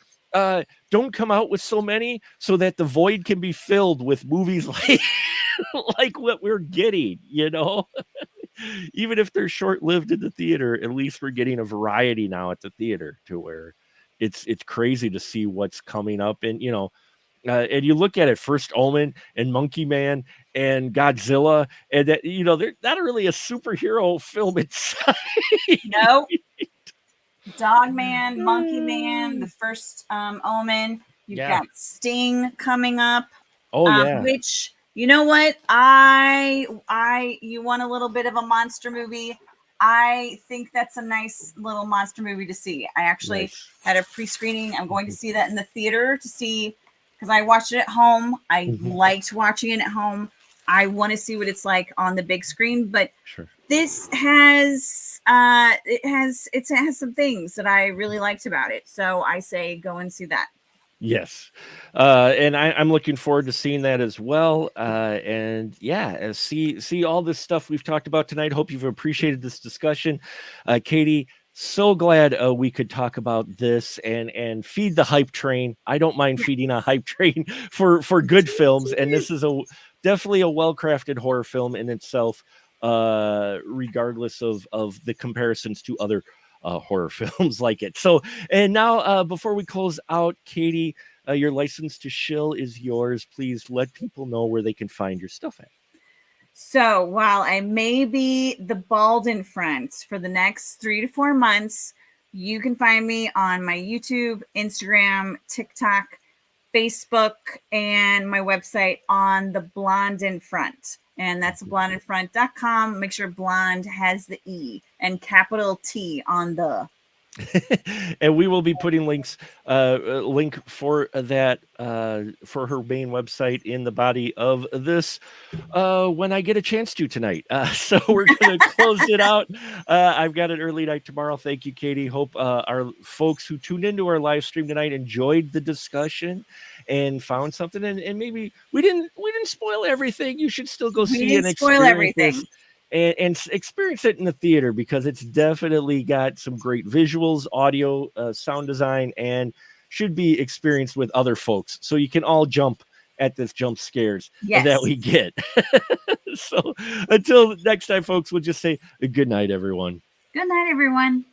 Don't come out with so many so that the void can be filled with movies like what we're getting, even if they're short-lived in the theater, at least we're getting a variety now at the theater to where it's crazy to see what's coming up. And and you look at it, First Omen and Monkey Man and Godzilla, and that they're not really a superhero film inside. No, Dog Man, Monkey Man, the First Omen. You've Yeah. got Sting coming up. Oh yeah. Which, you know what? You want a little bit of a monster movie. I think that's a nice little monster movie to see. I actually Nice. had a pre-screening. I'm going to see that in the theater to see, because I watched it at home. I liked watching it at home. I want to see what it's like on the big screen, but Sure. this has it has some things that I really liked about it. So I say go and see that. Yes. And I'm looking forward to seeing that as well. And yeah, see all this stuff we've talked about tonight. Hope you've appreciated this discussion. Katie, so glad we could talk about this and feed the hype train. I don't mind feeding a hype train for good films. And this is definitely a well-crafted horror film in itself, regardless of the comparisons to other horror films like it. So, and now before we close out, Katie, your license to shill is yours. Please let people know where they can find your stuff at. So while I may be the bald in front for the next 3 to 4 months, you can find me on my YouTube, Instagram, TikTok, Facebook, and my website on the Blonde in Front. And that's blondeinfront.com. Make sure blonde has the E and capital T on the. And we will be putting link for that for her main website in the body of this when I get a chance to tonight. So we're gonna close it out. I've got an early night tomorrow. Thank you, Katie. Hope our folks who tuned into our live stream tonight enjoyed the discussion and found something. And maybe we didn't spoil everything. You should still go see and experience this. And experience it in the theater, because it's definitely got some great visuals, audio, sound design, and should be experienced with other folks. So you can all jump at this jump scares that we get. So until next time, folks, we'll just say good night, everyone. Good night, everyone.